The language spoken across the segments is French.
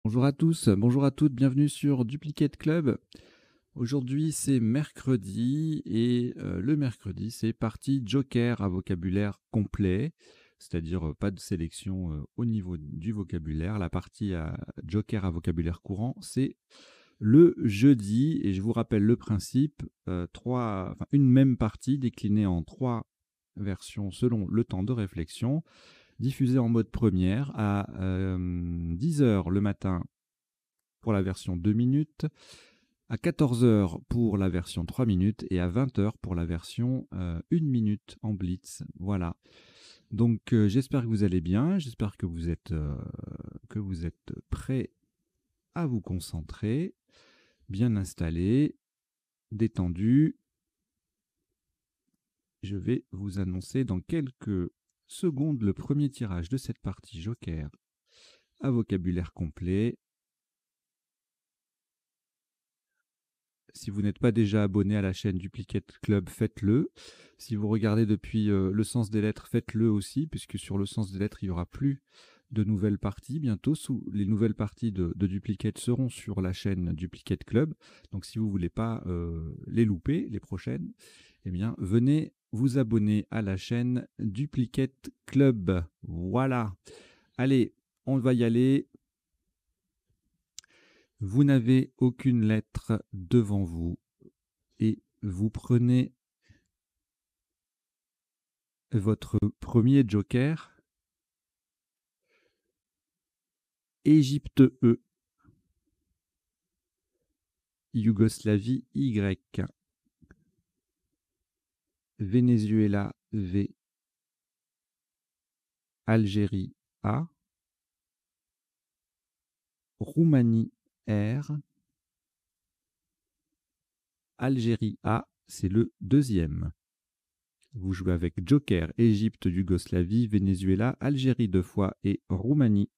Bonjour à tous, bonjour à toutes, bienvenue sur Duplicate Club. Aujourd'hui, c'est mercredi et le mercredi, c'est partie joker à vocabulaire complet, c'est-à-dire pas de sélection au niveau du vocabulaire. La partie à joker à vocabulaire courant, c'est le jeudi et je vous rappelle le principe, une même partie déclinée en 3 versions selon le temps de réflexion, diffusée en mode première à 10 heures le matin pour la version 2 minutes, à 14 heures pour la version 3 minutes et à 20 heures pour la version 1 minute en blitz. Voilà. Donc j'espère que vous allez bien, j'espère que vous êtes prêts à vous concentrer, bien installés, détendus. Je vais vous annoncer dans quelques secondes le premier tirage de cette partie joker à vocabulaire complet. Si vous n'êtes pas déjà abonné à la chaîne Duplicate Club, faites-le. Si vous regardez depuis le sens des lettres, faites-le aussi, puisque sur le sens des lettres, il n'y aura plus de nouvelles parties. Bientôt, les nouvelles parties de Duplicate seront sur la chaîne Duplicate Club. Donc si vous ne voulez pas les louper, les prochaines, eh bien, venez vous abonner à la chaîne Duplicate Club. Voilà. Allez, on va y aller. Vous n'avez aucune lettre devant vous et vous prenez votre premier joker, Égypte E, Yougoslavie Y, Venezuela V, Algérie A, Roumanie R, Algérie A, c'est le deuxième. Vous jouez avec joker, Égypte, Yougoslavie, Venezuela, Algérie 2 fois et Roumanie.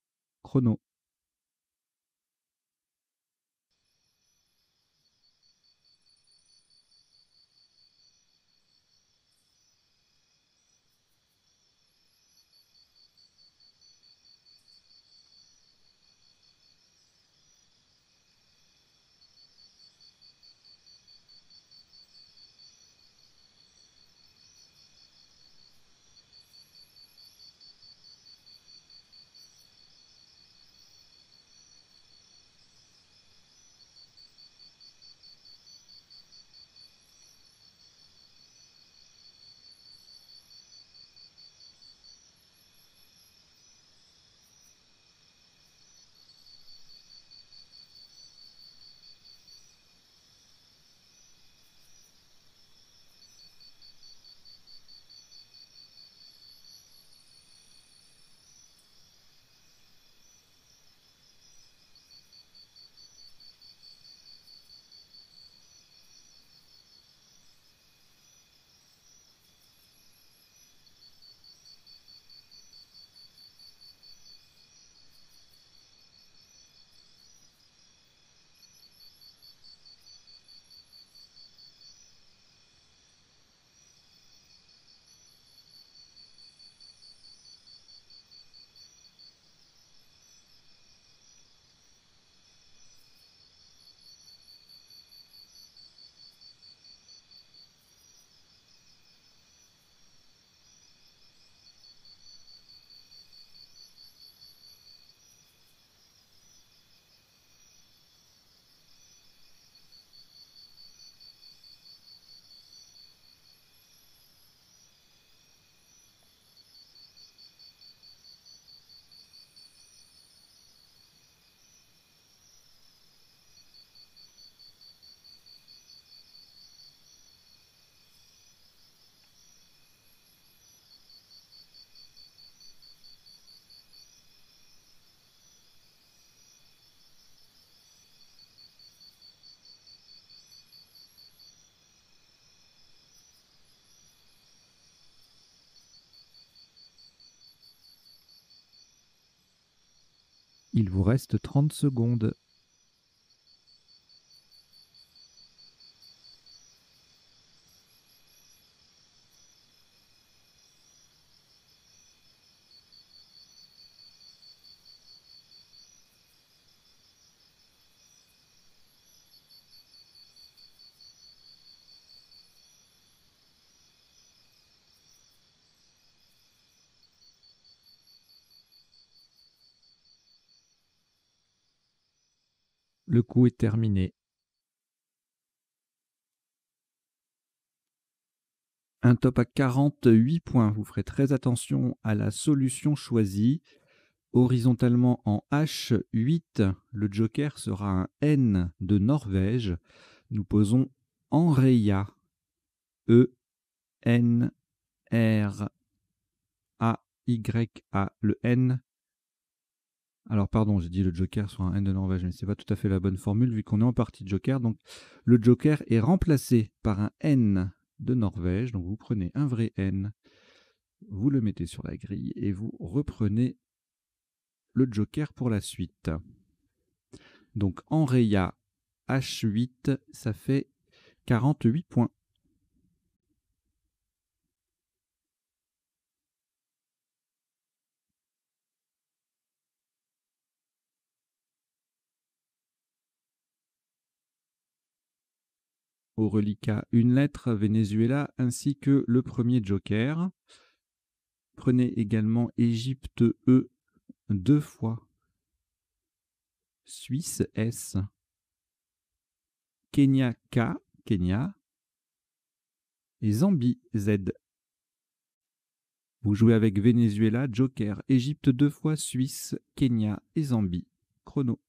Chrono. Il vous reste 30 secondes. Le coup est terminé. Un top à 48 points. Vous ferez très attention à la solution choisie. Horizontalement en H8, le joker sera un N de Norvège. Nous posons Enreia. E-N-R-A-Y-A. Le N. Alors pardon, j'ai dit le joker soit un N de Norvège, mais c'est pas tout à fait la bonne formule vu qu'on est en partie de joker. Donc le joker est remplacé par un N de Norvège. Donc vous prenez un vrai N, vous le mettez sur la grille et vous reprenez le joker pour la suite. Donc Enreia H8, ça fait 48 points. Au reliquat, une lettre, Venezuela, ainsi que le premier joker. Prenez également Égypte E 2 fois. Suisse S. Kenya K, Kenya. Et Zambie Z. Vous jouez avec Venezuela, joker, Égypte 2 fois, Suisse, Kenya et Zambie. Chrono.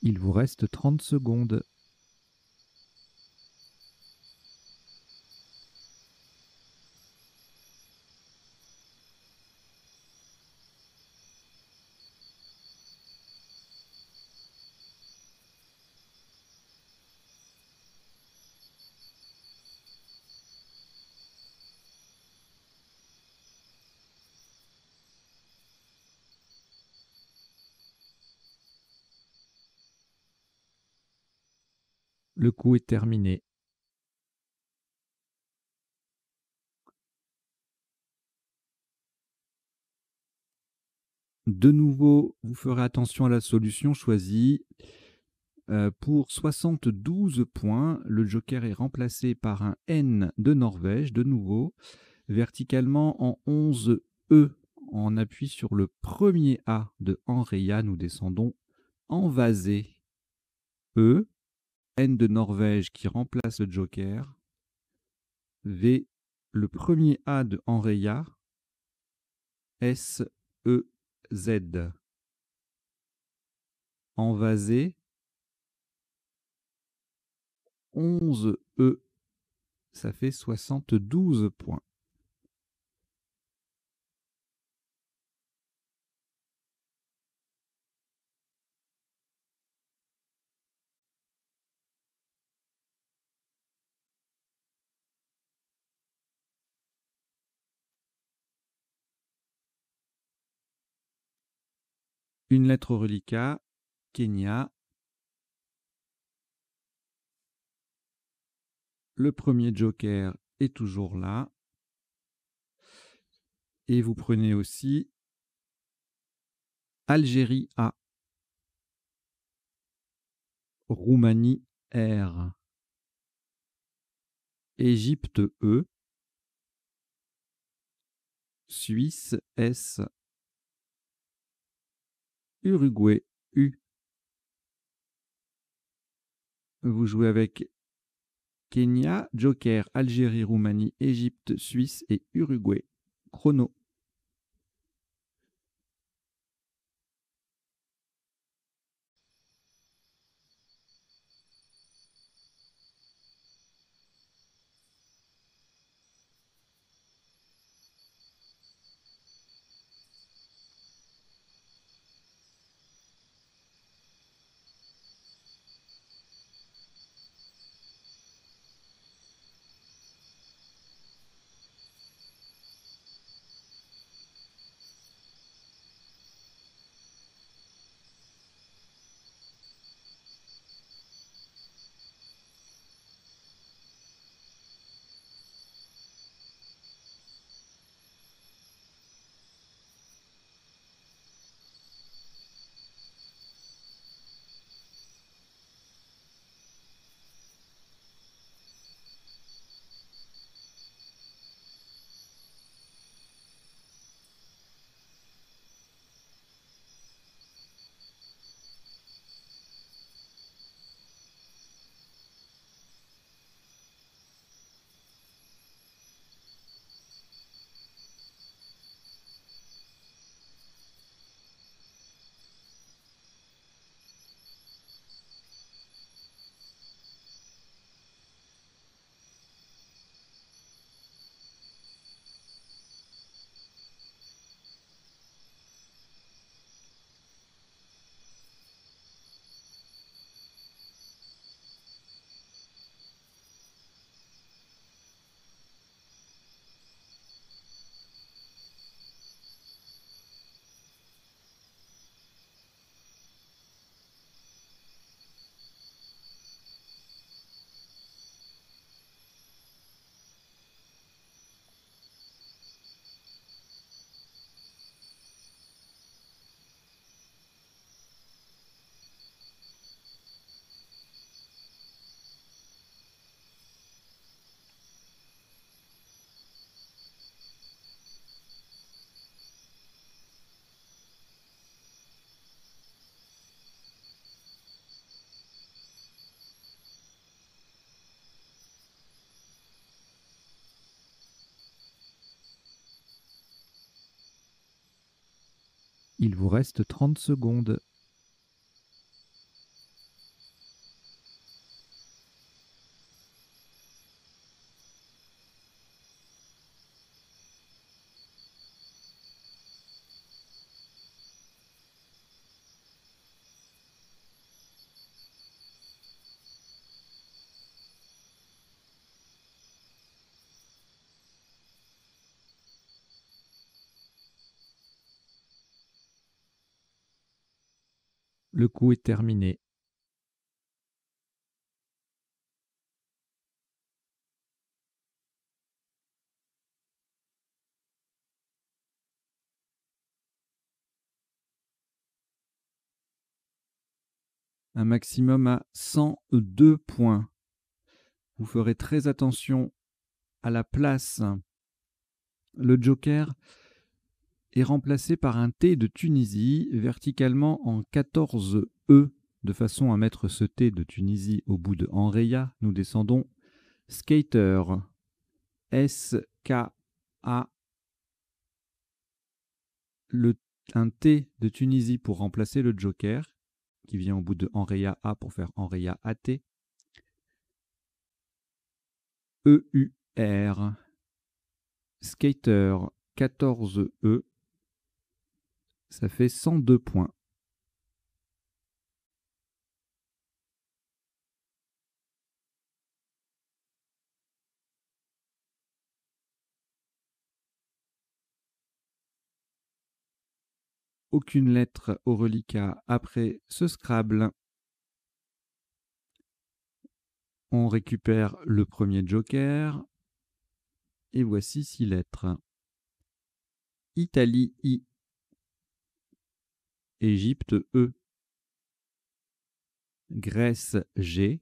Il vous reste 30 secondes. Le coup est terminé. De nouveau, vous ferez attention à la solution choisie. Pour 72 points, le joker est remplacé par un N de Norvège, de nouveau. Verticalement en 11 E, on appuie sur le premier A de Enreia, nous descendons Envasé. E. N de Norvège qui remplace le joker. V. Le premier A de Enraya. S. E. Z. Envasé. 11 E. Ça fait 72 points. Une lettre reliquat, Kenya. Le premier joker est toujours là. Et vous prenez aussi Algérie A. Roumanie R. Égypte E. Suisse S. Uruguay U. Vous jouez avec Kenya, joker, Algérie, Roumanie, Égypte, Suisse et Uruguay. Chrono. Il vous reste 30 secondes. Le coup est terminé. Un maximum à 102 points. Vous ferez très attention à la place. Le joker est remplacé par un T de Tunisie, verticalement en 14 E de façon à mettre ce T de Tunisie au bout de Enreia. Nous descendons skater, S-K-A, un T de Tunisie pour remplacer le joker, qui vient au bout de Enreia A pour faire Enreia AT. E-U-R, skater, 14 E, ça fait 102 points. Aucune lettre au reliquat après ce Scrabble. On récupère le premier joker. Et voici 6 lettres. Italie I. Égypte E. Grèce G.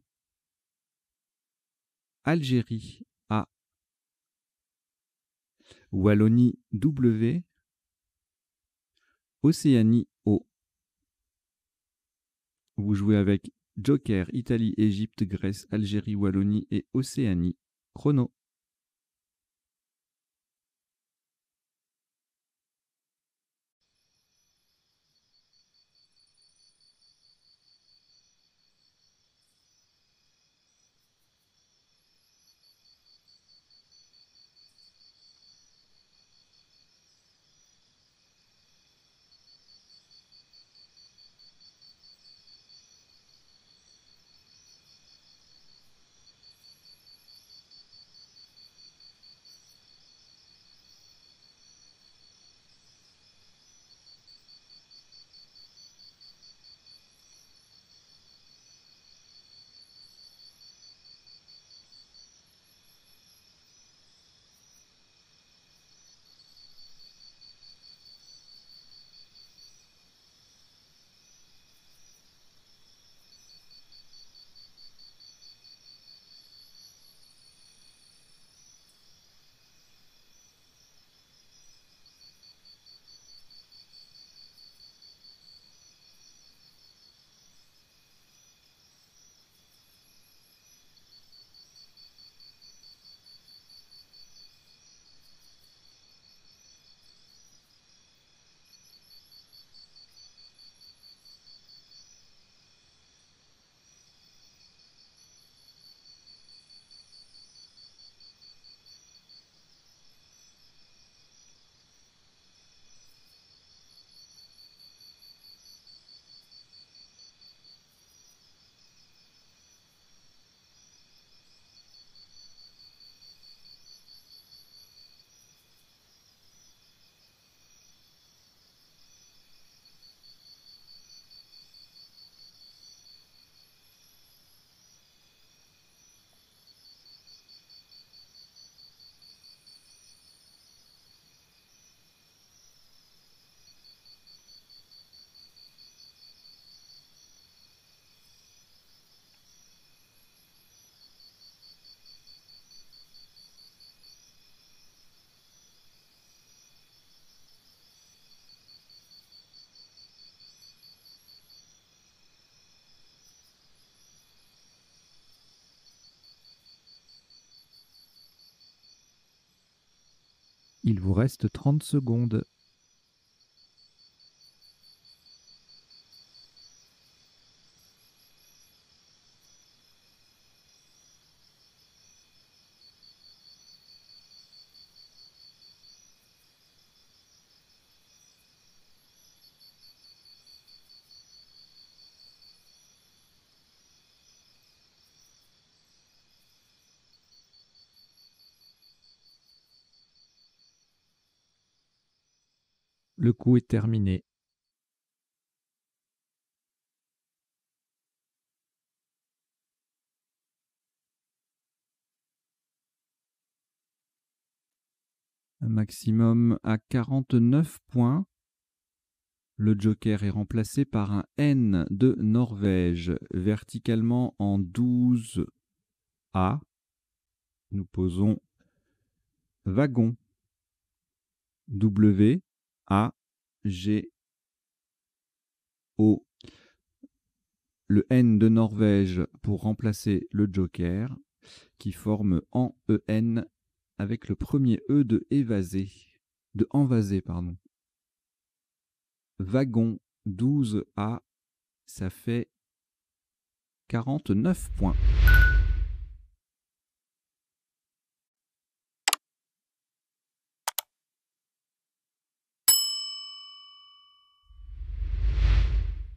Algérie A. Wallonie W. Océanie O. Vous jouez avec Joker, Italie, Égypte, Grèce, Algérie, Wallonie et Océanie. Chrono. Il vous reste 30 secondes. Le coup est terminé. Un maximum à 49 points. Le joker est remplacé par un N de Norvège, verticalement en 12A. Nous posons wagon. W, A, G, O. le N de Norvège pour remplacer le joker, qui forme en EN avec le premier E de évasé, de envasé, pardon. Wagon 12A, ça fait 49 points.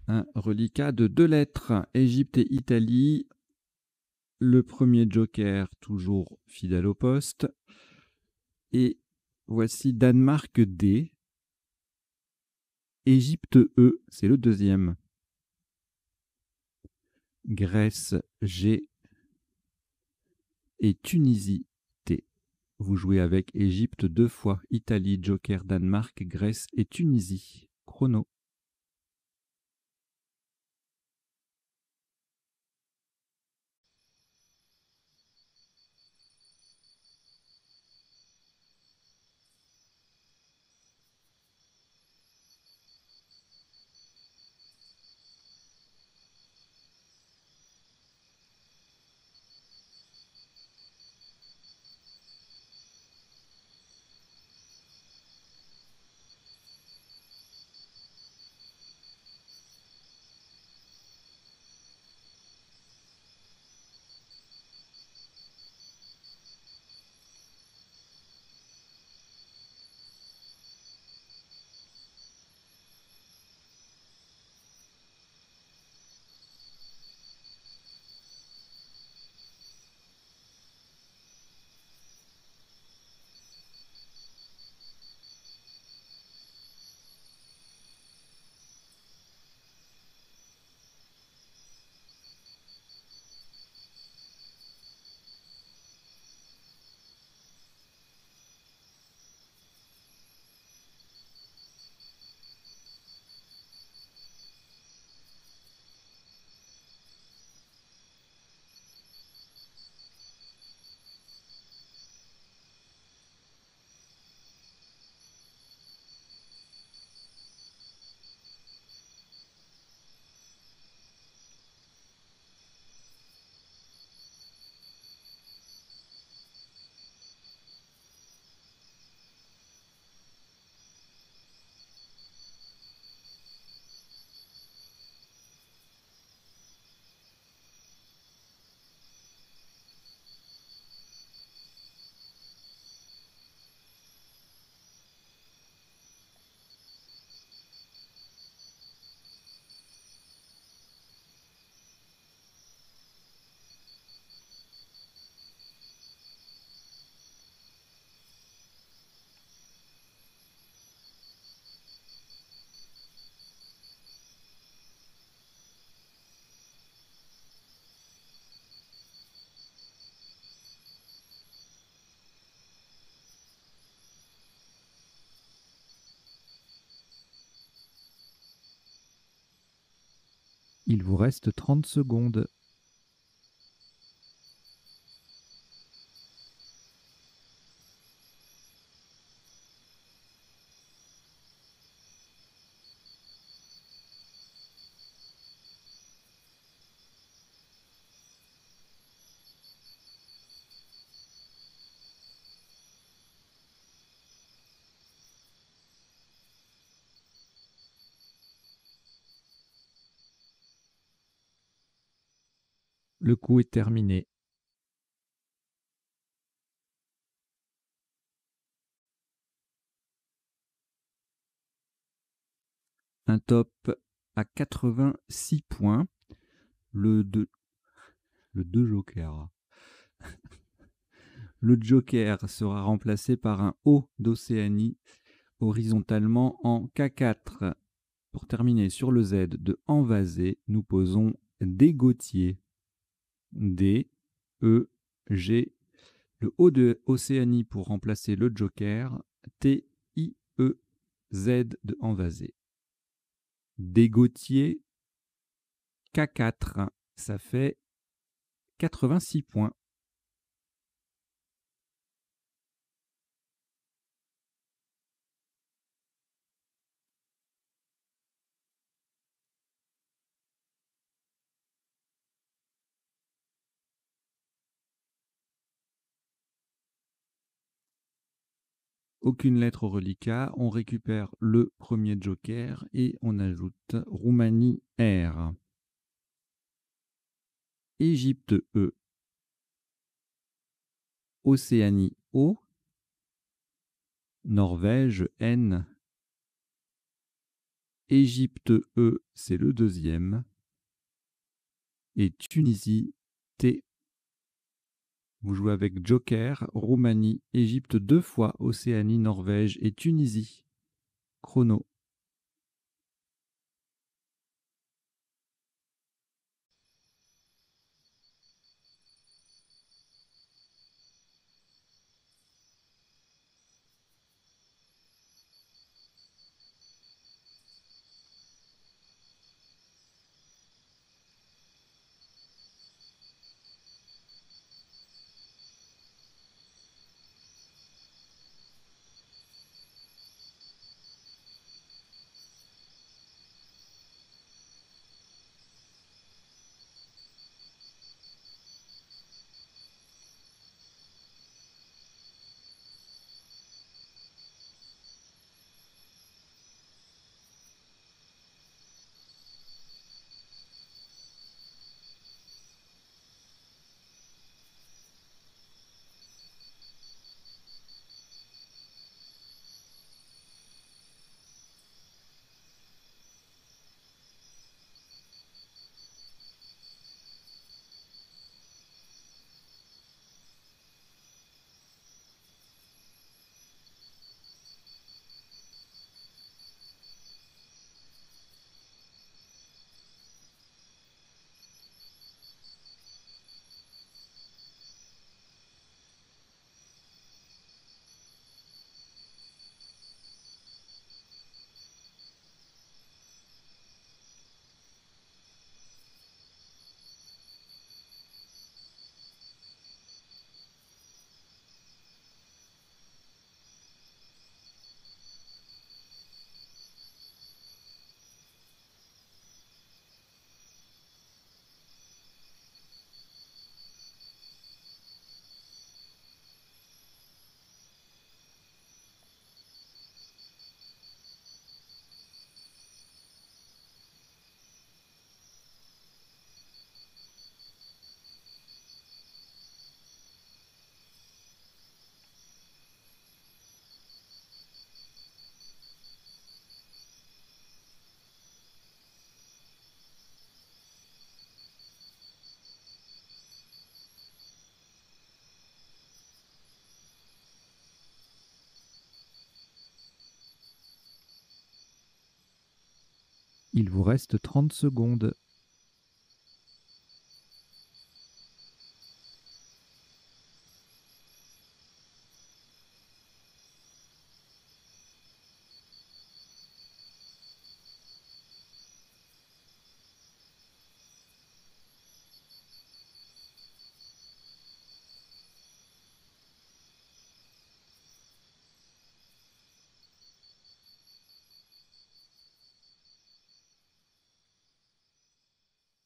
Un reliquat de 2 lettres, Égypte et Italie. Le premier joker, toujours fidèle au poste. Et voici Danemark D. Égypte E, c'est le deuxième. Grèce G. Et Tunisie T. Vous jouez avec Égypte 2 fois, Italie, joker, Danemark, Grèce et Tunisie. Chrono. Il vous reste 30 secondes. Le coup est terminé. Un top à 86 points. Le 2 joker. Le joker sera remplacé par un O d'Océanie horizontalement en K4. Pour terminer sur le Z de envasé, nous posons des Gautier. D, E, G. Le O de Océanie pour remplacer le joker. T, I, E, Z de envasé. Des Gautier, K4. Ça fait 86 points. aucune lettre au reliquat, on récupère le premier joker et on ajoute Roumanie R, Égypte E, Océanie O, Norvège N, Égypte E, c'est le deuxième, et Tunisie T. Vous jouez avec Joker, Roumanie, Égypte 2 fois, Océanie, Norvège et Tunisie. Chrono. Il vous reste 30 secondes.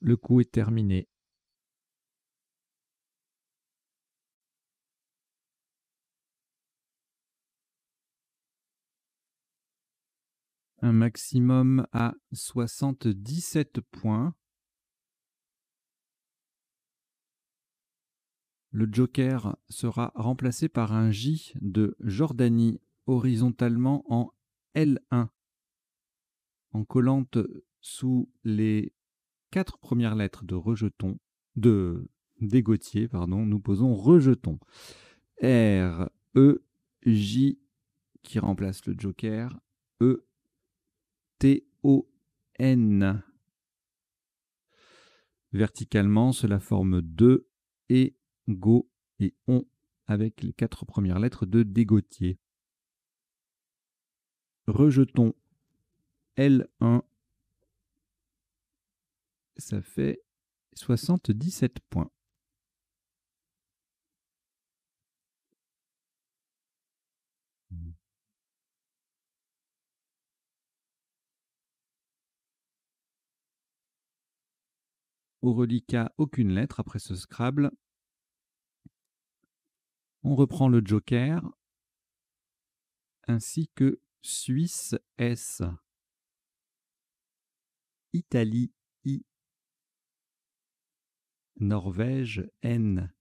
Le coup est terminé. Un maximum à 77 points. Le joker sera remplacé par un J de Jordanie horizontalement en L1, en collant sous les 4 premières lettres de rejeton, d'égotier, pardon, nous posons rejeton. R, E, J qui remplace le joker, E, T, O, N. Verticalement, cela forme 2 et go et on avec les 4 premières lettres de dégotier. Rejetons L1, ça fait 77 points. Au reliquat, aucune lettre après ce Scrabble. On reprend le joker. ainsi que Suisse S, Italie I, Norvège N,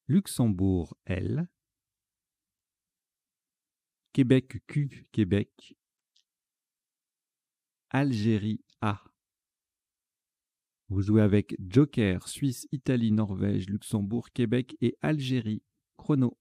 Luxembourg L, Québec Q, Québec, Algérie A. Vous jouez avec Joker, Suisse, Italie, Norvège, Luxembourg, Québec et Algérie. Chrono.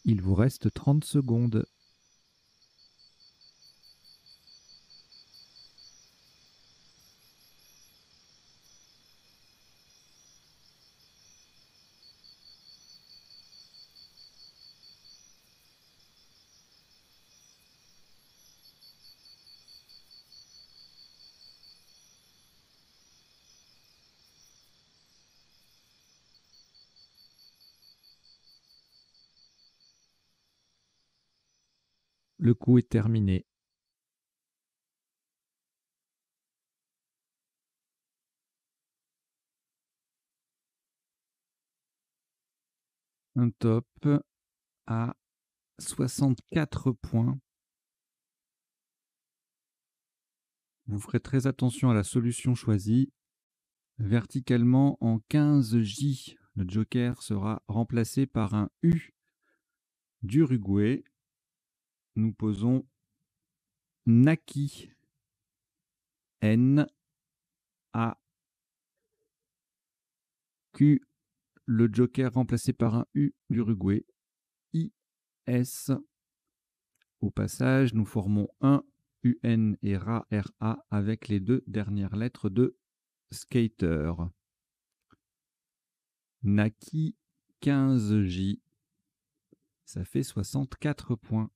Il vous reste 30 secondes. Le coup est terminé. Un top à 64 points. Vous ferez très attention à la solution choisie. Verticalement en 15J, le joker sera remplacé par un U d'Uruguay. Nous posons Naki, N, A, Q, le joker remplacé par un U d'Uruguay, I, S. Au passage, nous formons un UN et RA, RA avec les deux dernières lettres de skater. Naki 15J, ça fait 64 points.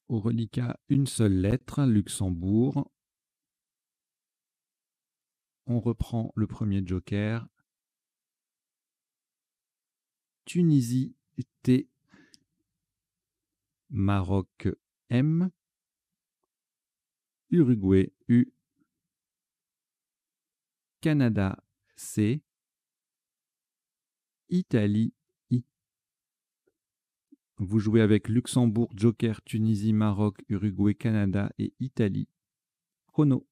Au reliquat, une seule lettre, Luxembourg. On reprend le premier joker. Tunisie, T. Maroc M, Uruguay U, Canada C, Italie I. Vous jouez avec Luxembourg, Joker, Tunisie, Maroc, Uruguay, Canada et Italie. Chrono.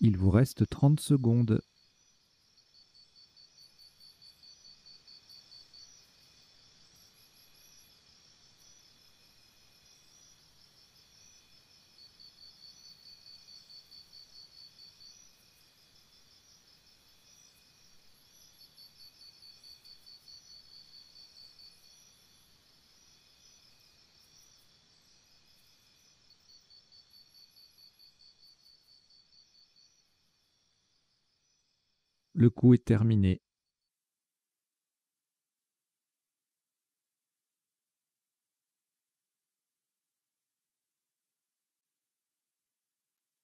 Il vous reste 30 secondes. Le coup est terminé.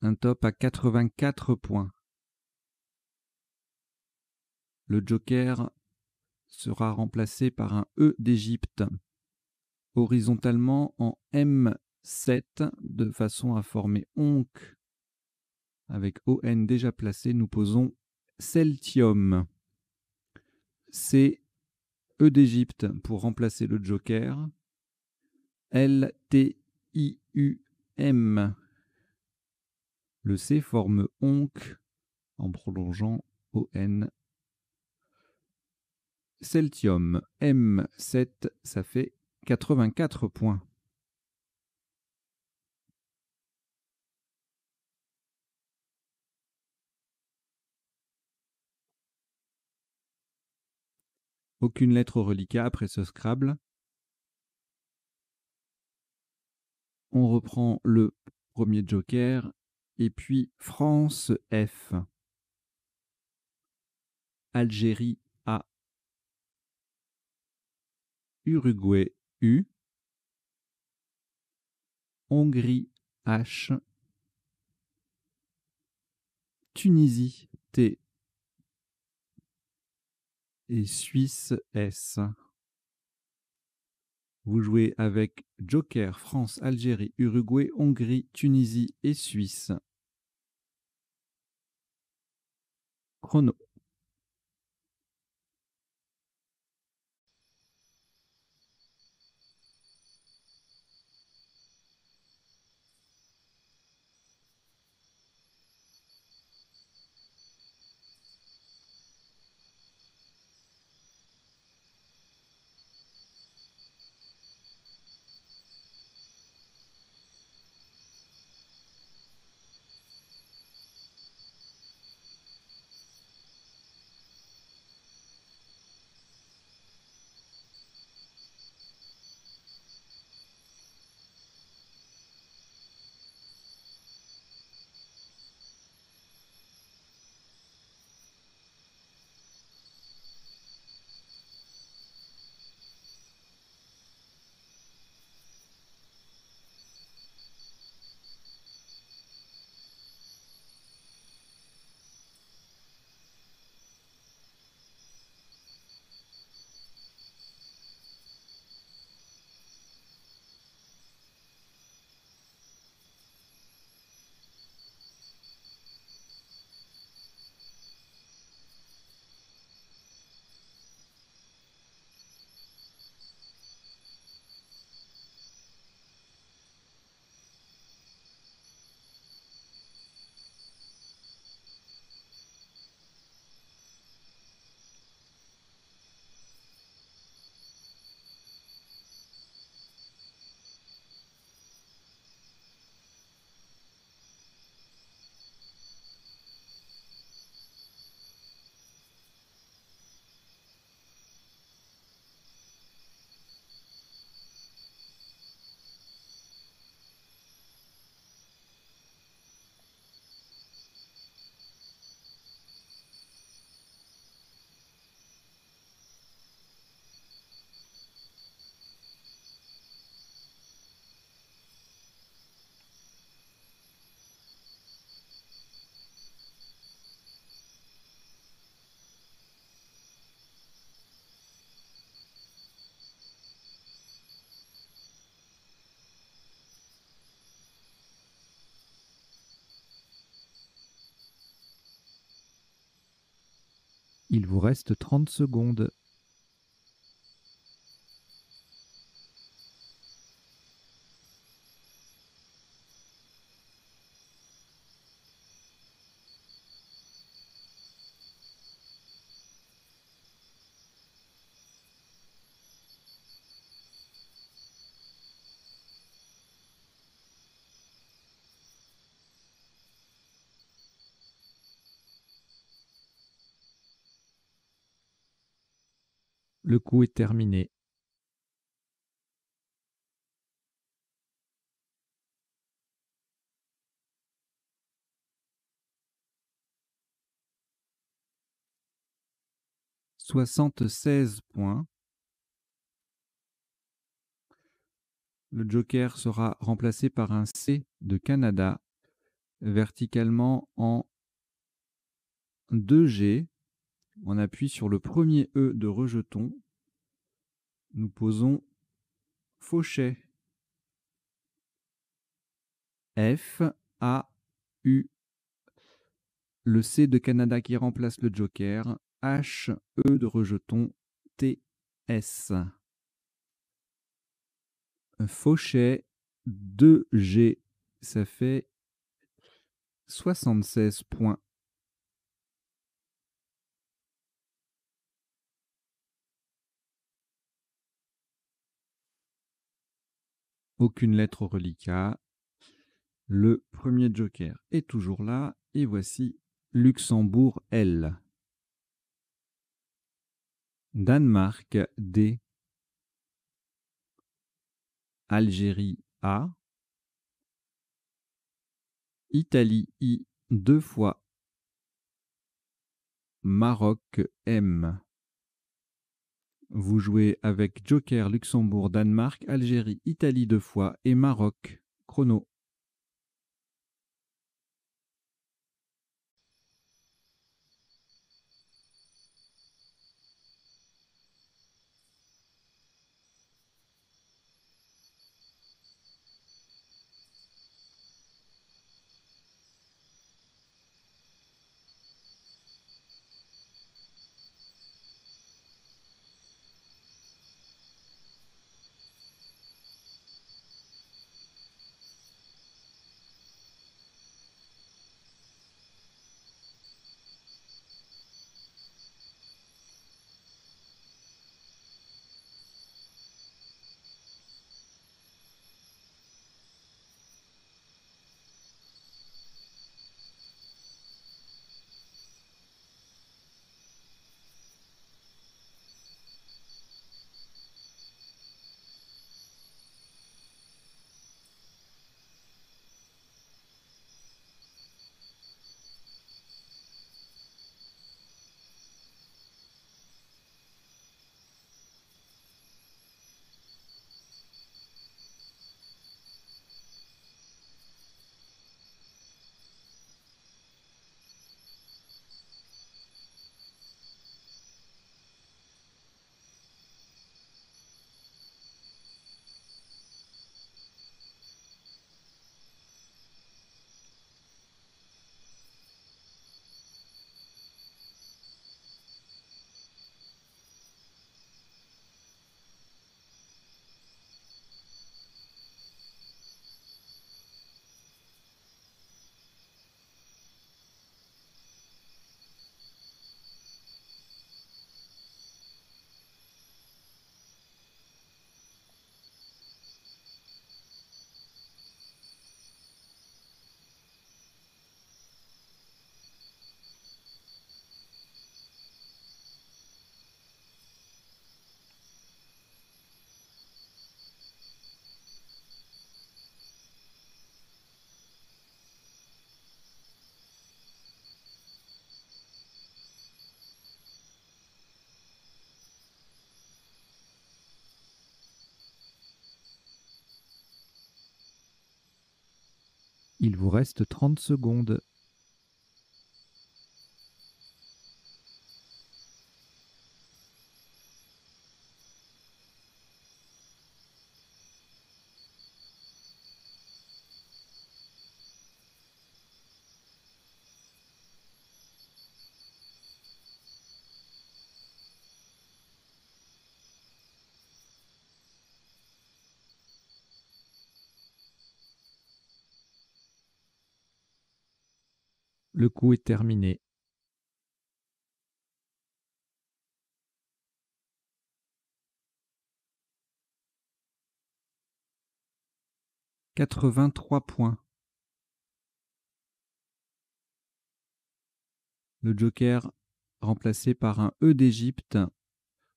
Un top à 84 points. Le joker sera remplacé par un E d'Égypte. Horizontalement en M7, de façon à former onc. Avec ON déjà placé, nous posons Celtium. C, E d'Égypte pour remplacer le joker. L, T, I, U, M. Le C forme onc en prolongeant ON. Celtium M7, ça fait 84 points. Aucune lettre au reliquat après ce Scrabble. On reprend le premier joker et puis France F. Algérie A. Uruguay U. Hongrie H. Tunisie T. Et Suisse S. Vous jouez avec Joker, France, Algérie, Uruguay, Hongrie, Tunisie et Suisse. Chrono. Il vous reste 30 secondes. Le coup est terminé. « 76 points. Le joker sera remplacé par un C de Canada, verticalement en 2G. On appuie sur le premier E de rejeton. Nous posons Fauchet. F-A-U. Le C de Canada qui remplace le joker. H-E de rejeton. T-S. Fauchet 2G. Ça fait 76 points. Aucune lettre au reliquat. Le premier joker est toujours là. Et voici Luxembourg L. Danemark D. Algérie A. Italie I 2 fois. Maroc M. Vous jouez avec joker Luxembourg, Danemark, Algérie, Italie 2 fois et Maroc. Chrono. Il vous reste 30 secondes. Le coup est terminé. « 83 points. Le joker remplacé par un E d'Égypte,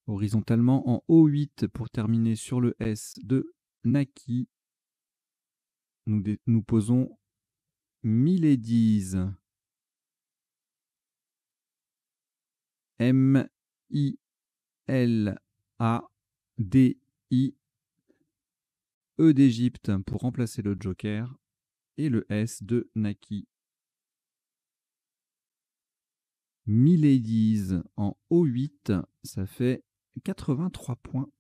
horizontalement en O8 pour terminer sur le S de Naki. Nous posons Miladies. M-I-L-A-D-I. E d'Égypte pour remplacer le joker et le S de Naki. Miladies en O8, ça fait 83 points.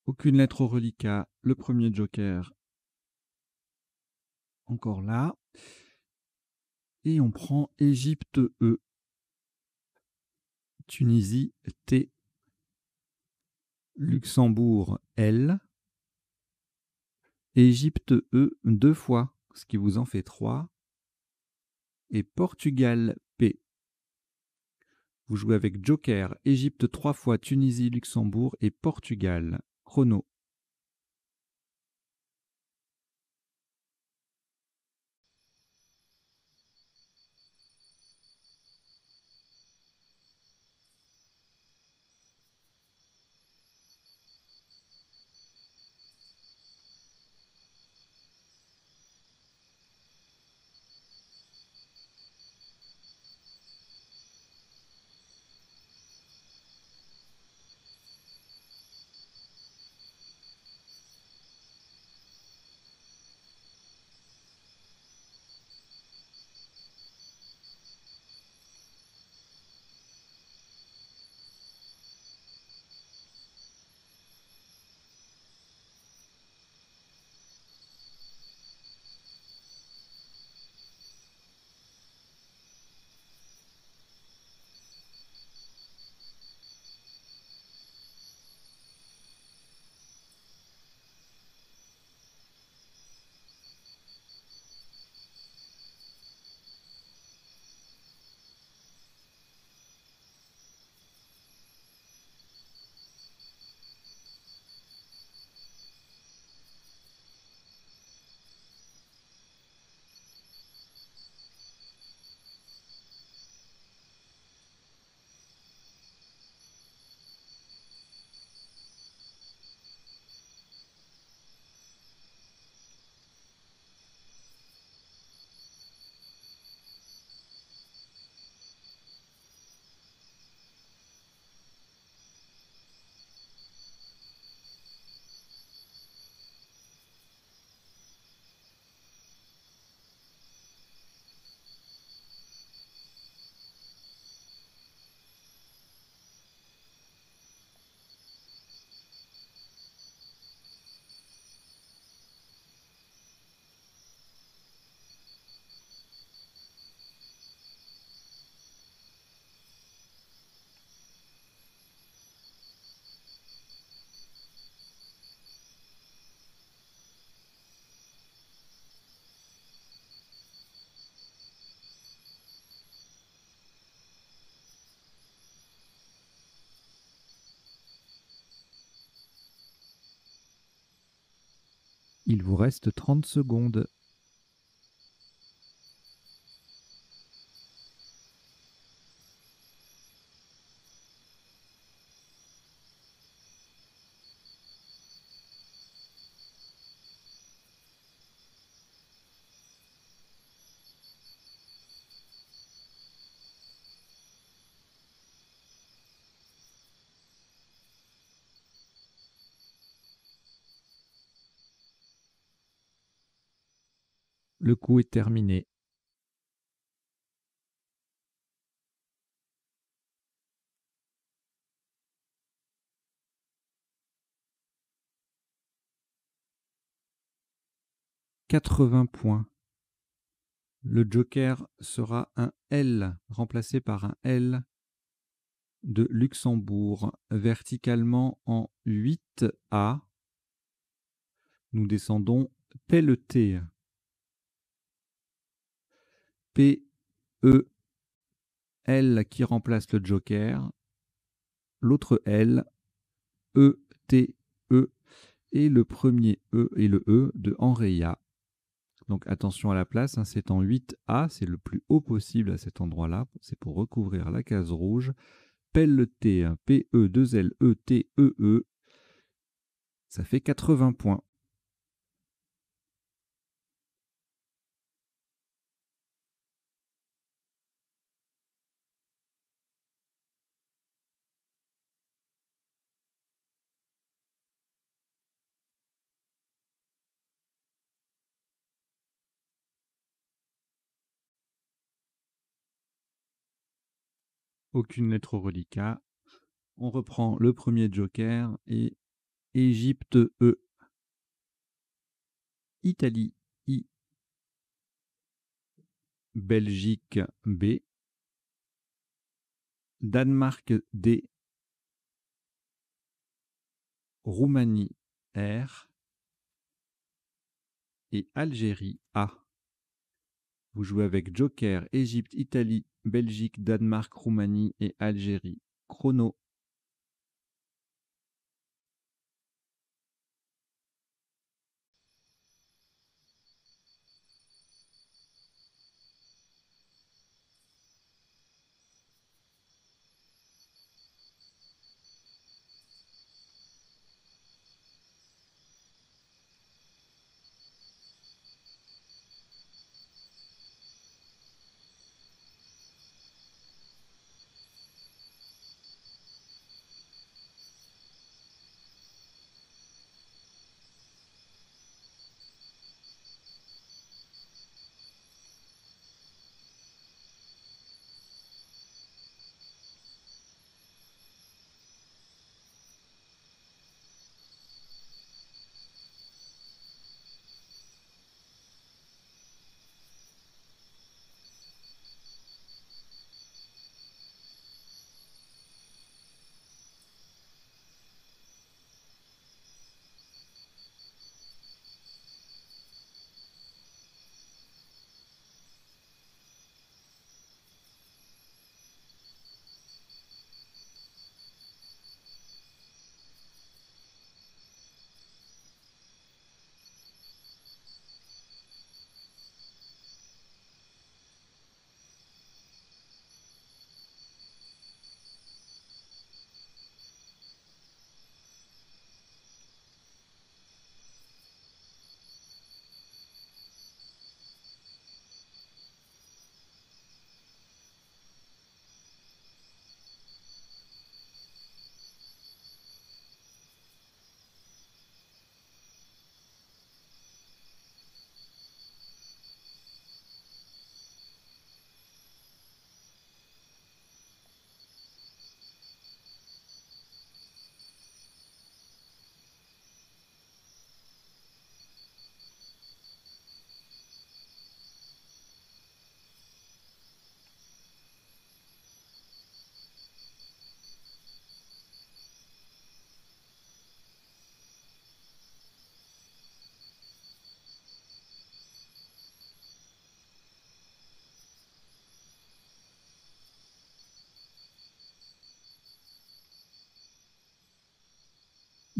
Aucune lettre au reliquat. Le premier joker encore là. Et on prend Égypte E. Tunisie T. Luxembourg L. Égypte E 2 fois, ce qui vous en fait 3. Et Portugal P. Vous jouez avec joker, Égypte 3 fois, Tunisie, Luxembourg et Portugal. Chrono. Il vous reste 30 secondes. Le coup est terminé. « 80 points. Le joker sera un L, remplacé par un L de Luxembourg. Verticalement en 8A, nous descendons pelleté. P, E, L qui remplace le joker. L'autre L, E, T, E. Et le premier E et le E de Enreya. Donc attention à la place, hein, c'est en 8A, c'est le plus haut possible à cet endroit-là. C'est pour recouvrir la case rouge. Pelleté, P-E-2-L-E-T-E-E. Ça fait 80 points. Aucune lettre au reliquat. On reprend le premier joker et Égypte E. Italie I. Belgique B. Danemark D. Roumanie R. Et Algérie A. Vous jouez avec joker, Égypte, Italie, Belgique, Danemark, Roumanie et Algérie. Chrono.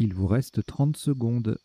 Il vous reste 30 secondes.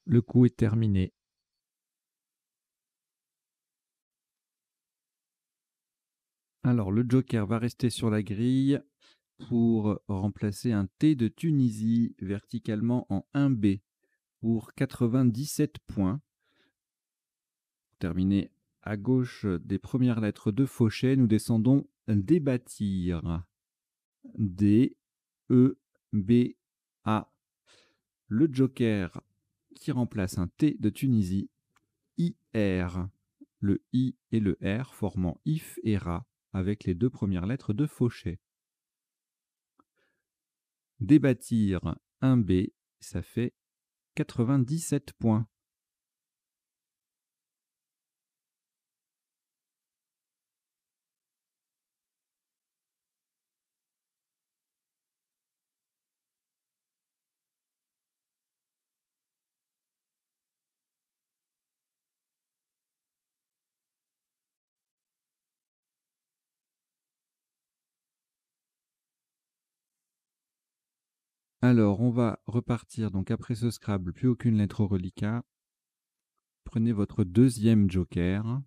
Le coup est terminé. Alors, le joker va rester sur la grille pour remplacer un T de Tunisie verticalement en 1B pour 97 points. Terminé à gauche des premières lettres de Fauchet, nous descendons débattir. D, E, B, A. Le joker qui remplace un T de Tunisie, IR. Le I et le R formant if et ra avec les deux premières lettres de Fauchet. Débattir 1B, ça fait 97 points. Alors, on va repartir. Donc, après ce Scrabble, plus aucune lettre au reliquat. Prenez votre deuxième joker.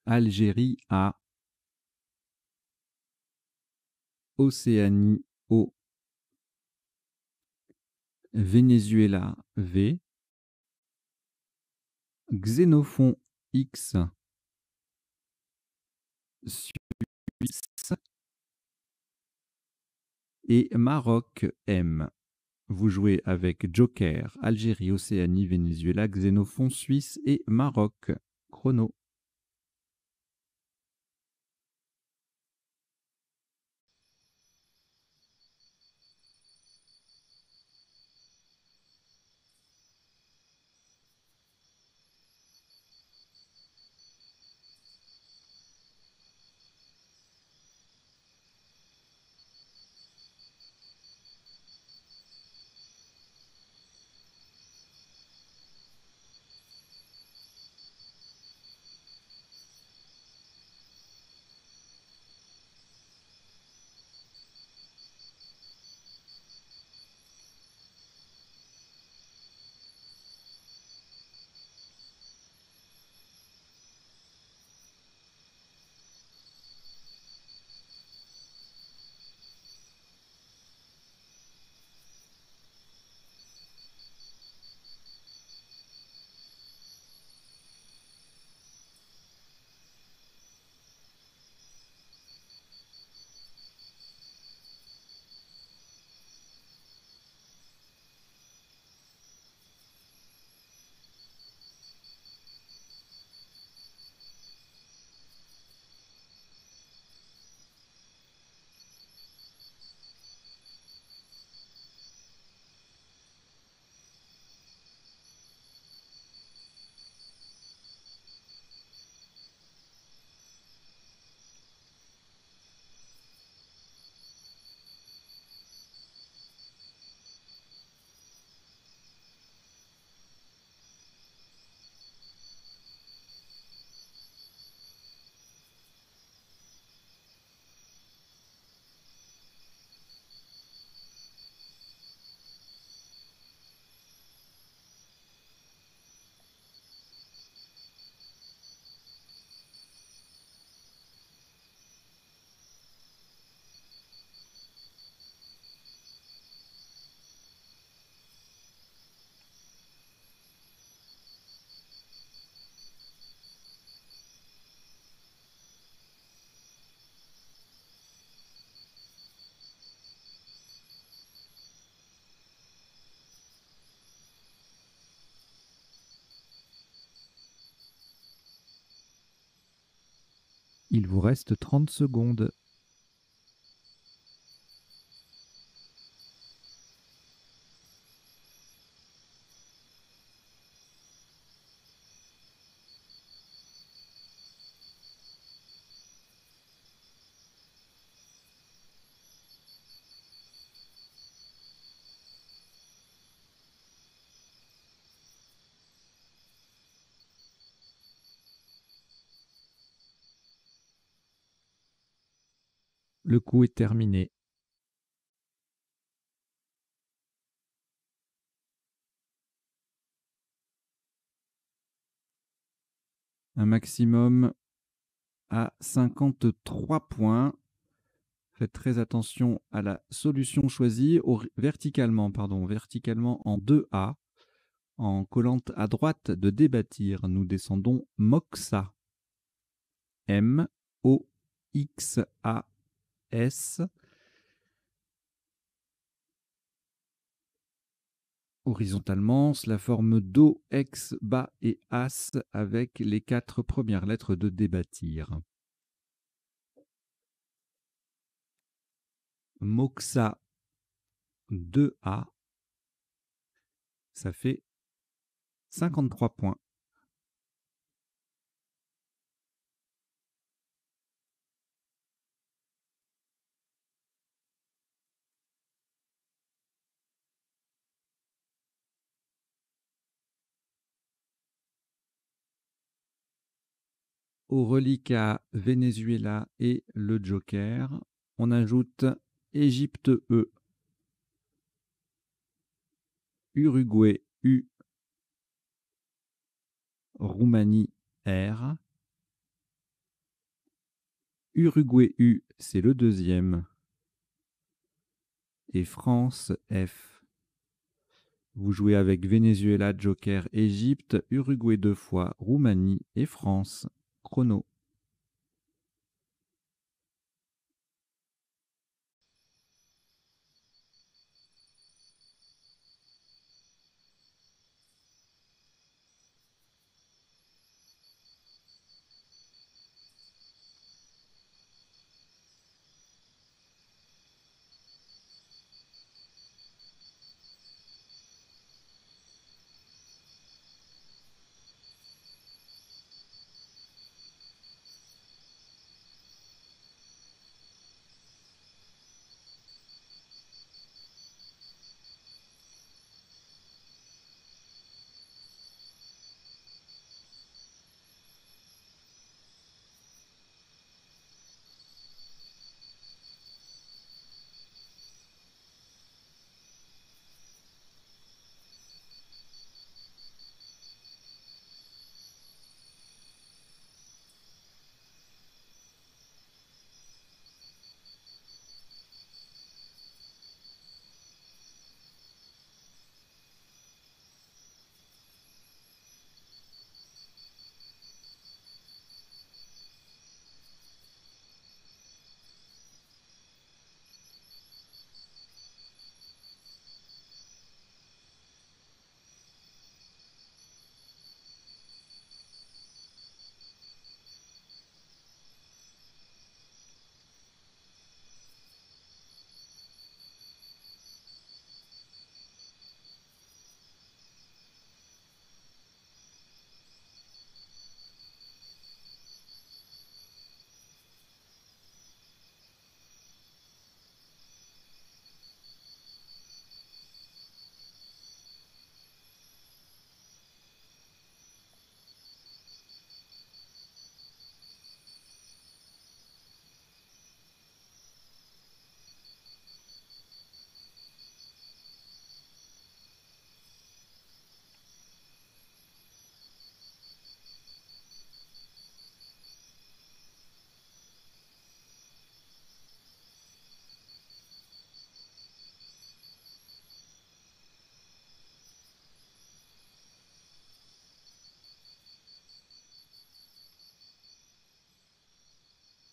Algérie A. Océanie O. Venezuela V. Xénophon X. Suisse et Maroc M. Vous jouez avec Joker, Algérie, Océanie, Venezuela, Xénophon, Suisse et Maroc. Chrono. Il vous reste 30 secondes. Le coup est terminé. Un maximum à 53 points. Faites très attention à la solution choisie verticalement en 2A, en collant à droite de débattir. Nous descendons Moxa. M-O-X-A-S. Horizontalement, cela forme Do, Ex, Bas et As avec les 4 premières lettres de débattir. Moxa 2A, ça fait 53 points. Au reliquat Venezuela et le Joker, on ajoute Égypte E, Uruguay U, Roumanie R. Uruguay U, c'est le deuxième. Et France F. Vous jouez avec Venezuela, Joker, Égypte, Uruguay 2 fois, Roumanie et France. Chrono.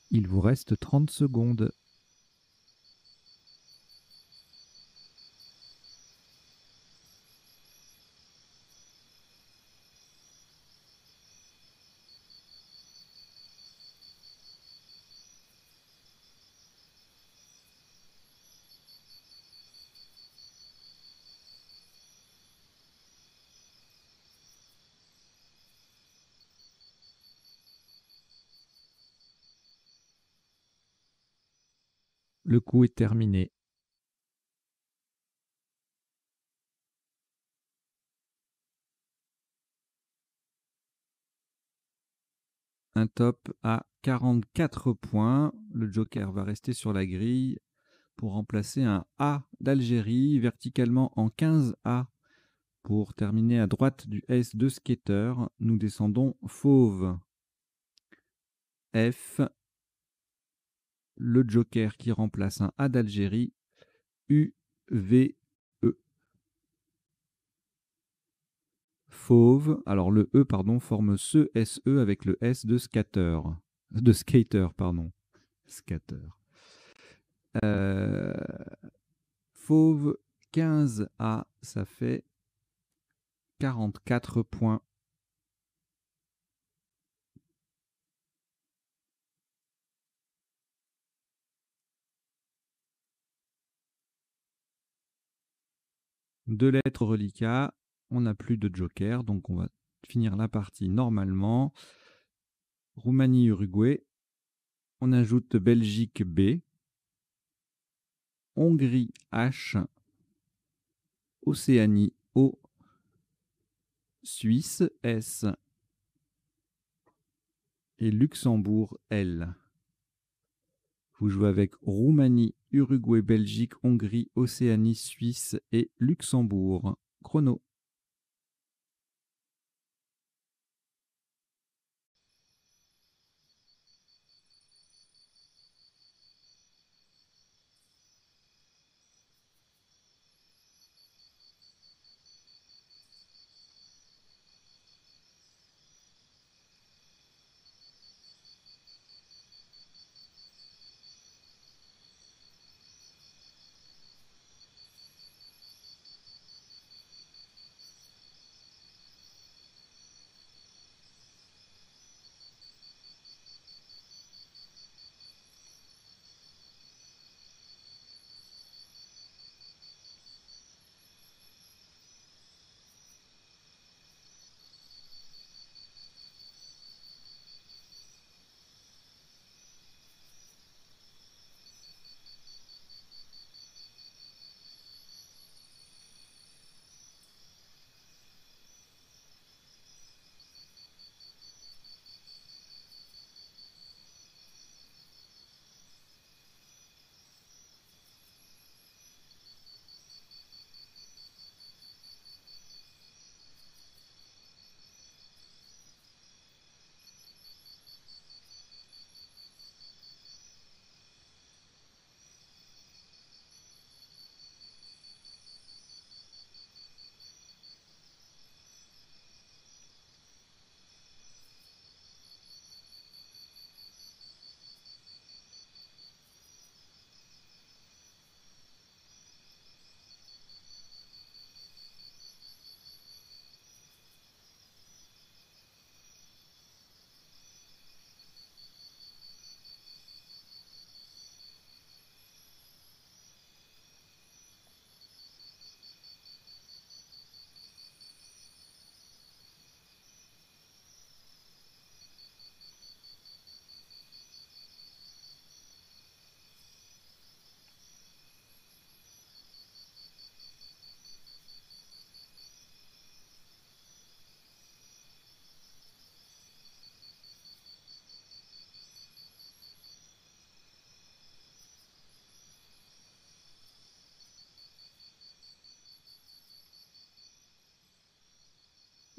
Il vous reste 30 secondes. Le coup est terminé. Un top à 44 points. Le Joker va rester sur la grille pour remplacer un A d'Algérie verticalement en 15A. Pour terminer à droite du S de Skater, nous descendons Fauve. F, le joker qui remplace un A d'Algérie, U, V, E. Fauve, alors le E, pardon, forme ce SE avec le S de skater, pardon. Scatter. Euh, Fauve, 15A, ça fait 44 points. Deux lettres reliquat, on n'a plus de joker, donc on va finir la partie normalement. Roumanie-Uruguay, on ajoute Belgique B, Hongrie H, Océanie O, Suisse S et Luxembourg L. Vous jouez avec Roumanie, Uruguay, Belgique, Hongrie, Océanie, Suisse et Luxembourg. Chrono.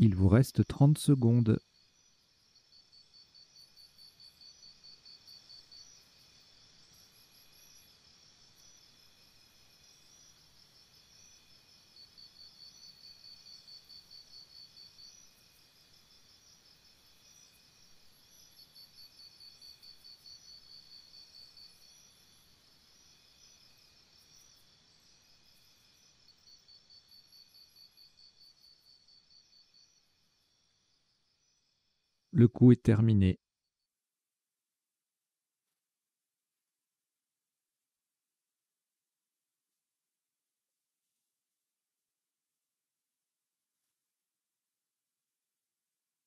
Il vous reste 30 secondes. Le coup est terminé.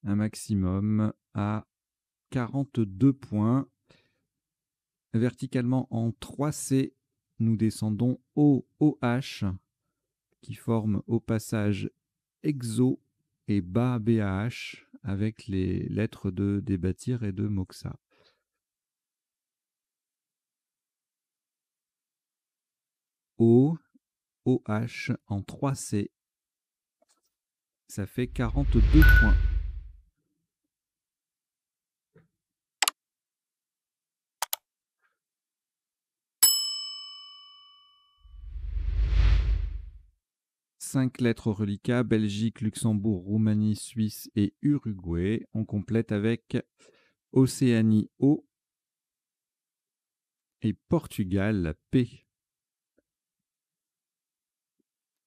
Un maximum à 42 points. Verticalement en 3C, nous descendons au OH qui forme au passage EXO et bas BAH avec les lettres de Débattir et de Moxa. O, OH en 3C, ça fait 42 points. 5 lettres au reliquat, Belgique, Luxembourg, Roumanie, Suisse et Uruguay. On complète avec Océanie O et Portugal, la P.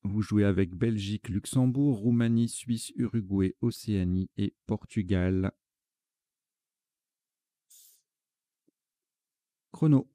Vous jouez avec Belgique, Luxembourg, Roumanie, Suisse, Uruguay, Océanie et Portugal. Chrono.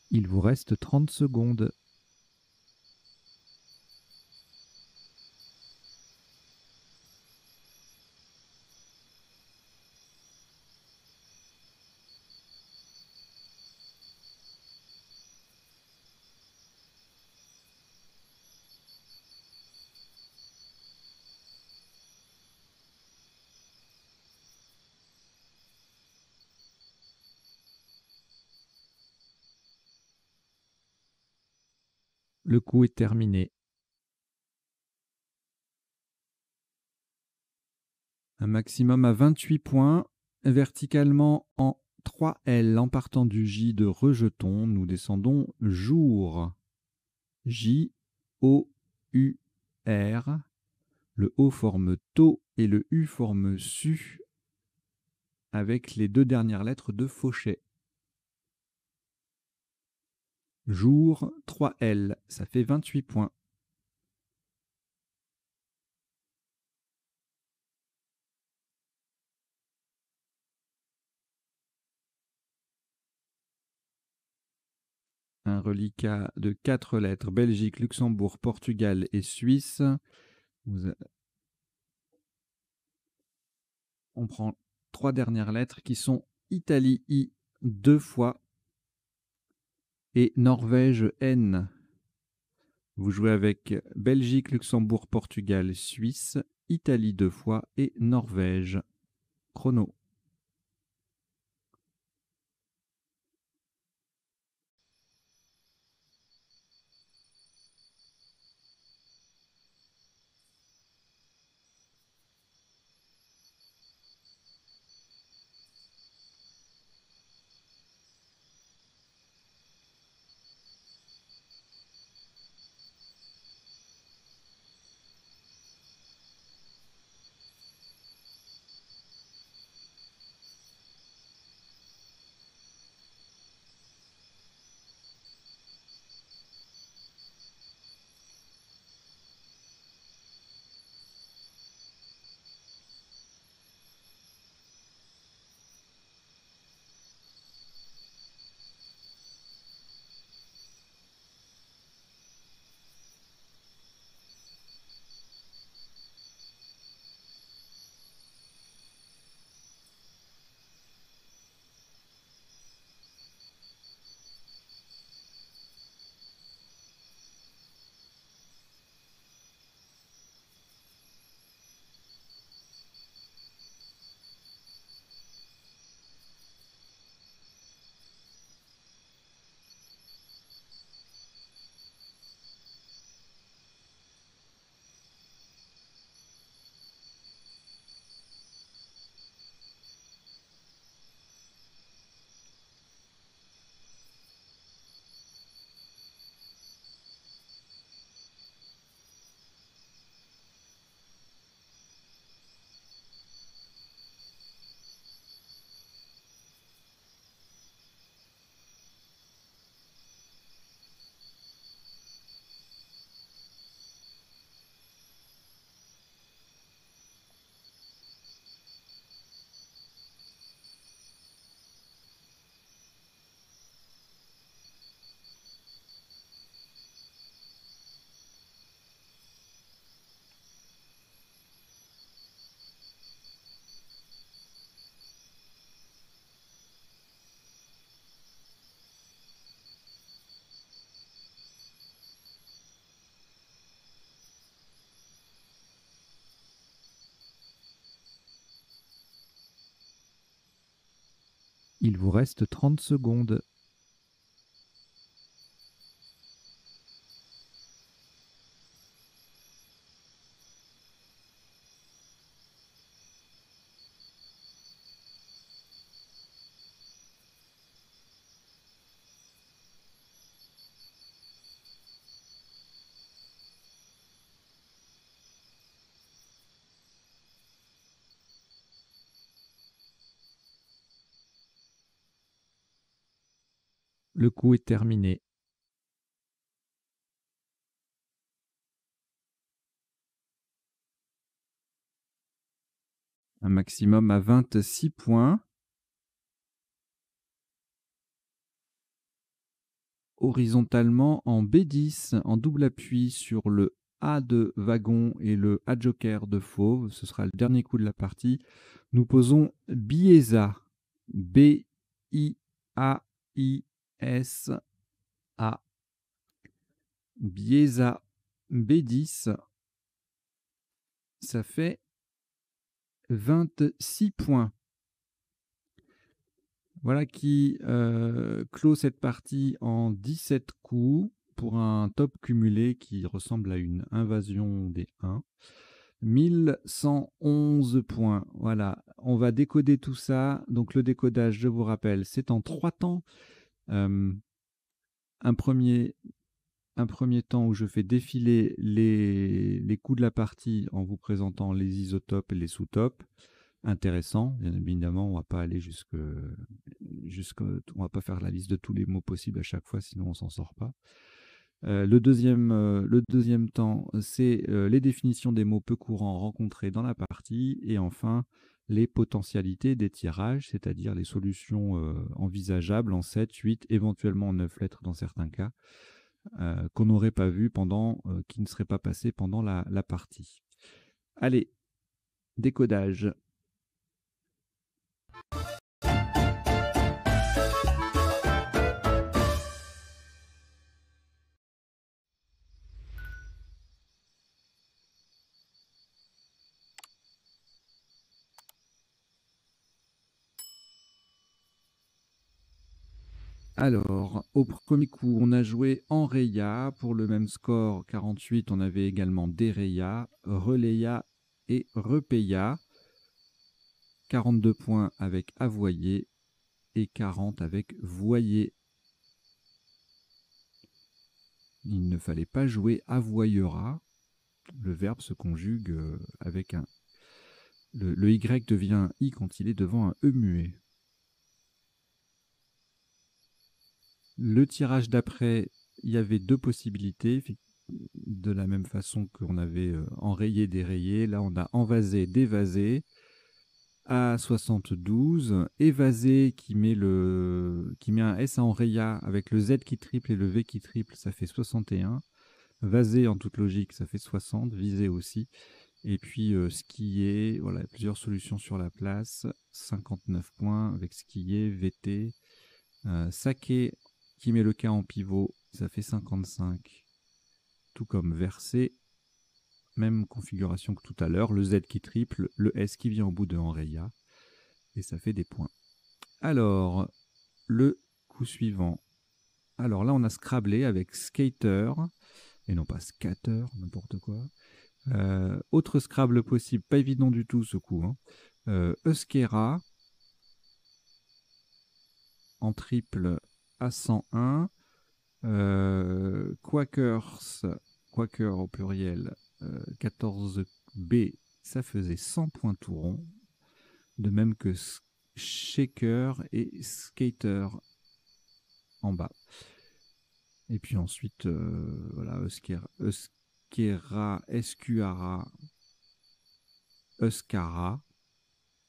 Il vous reste 30 secondes. Le coup est terminé. Un maximum à 28 points. Verticalement en 3L en partant du J de rejeton, nous descendons jour. J, O, U, R. Le O forme to et le U forme su avec les deux dernières lettres de Fauchet. Jour, 3L, ça fait 28 points. Un reliquat de 4 lettres, Belgique, Luxembourg, Portugal et Suisse. On prend 3 dernières lettres qui sont Italie I 2 fois et Norvège N. Vous jouez avec Belgique, Luxembourg, Portugal, Suisse, Italie 2 fois et Norvège. Chrono. Il vous reste 30 secondes. Le coup est terminé. Un maximum à 26 points. Horizontalement en B10, en double appui sur le A de wagon et le A joker de fauve. Ce sera le dernier coup de la partie. Nous posons Biesa. B-I-A-I-S-A. Biesa B10. Ça fait 26 points. Voilà qui clôt cette partie en 17 coups pour un top cumulé qui ressemble à une invasion des 1. 1111 points. Voilà, on va décoder tout ça. Donc le décodage, je vous rappelle, c'est en 3 temps. Un premier temps où je fais défiler les coups de la partie en vous présentant les isotopes et les sous-topes. Intéressant, bien évidemment, on va pas aller on va pas faire la liste de tous les mots possibles à chaque fois, sinon on s'en sort pas. Le deuxième temps, c'est les définitions des mots peu courants rencontrés dans la partie, et enfin les potentialités des tirages, c'est-à-dire les solutions envisageables en 7, 8, éventuellement 9 lettres dans certains cas, qu'on n'aurait pas vu qui ne seraient pas passées pendant la partie. Allez, décodage. Alors, au premier coup, on a joué Enreya. Pour le même score, 48, on avait également Dereya, Releya et Repeya. 42 points avec Avoyer et 40 avec Voyer. Il ne fallait pas jouer Avoyera. Le verbe se conjugue avec un... Le Y devient un I quand il est devant un E muet. Le tirage d'après, il y avait 2 possibilités. De la même façon qu'on avait enrayé, dérayé, là on a envasé, dévasé. À 72, évasé qui met un S à enraya avec le Z qui triple et le V qui triple, ça fait 61. Vasé en toute logique, ça fait 60. Visé aussi. Et puis skier, voilà, plusieurs solutions sur la place. 59 points avec skier, VT. Saké qui met le K en pivot, ça fait 55. Tout comme versé, même configuration que tout à l'heure, le Z qui triple, le S qui vient au bout de Enreya, et ça fait des points. Alors, le coup suivant. Alors là, on a scrablé avec skater, et non pas scatter, n'importe quoi. Autre Scrabble possible, pas évident du tout ce coup. Euskera en triple à 101. Quakers, Quaker au pluriel, 14B, ça faisait 100 points tout rond. De même que Shaker et Skater en bas. Et puis ensuite, voilà, Euskera, Escuara, Euskara,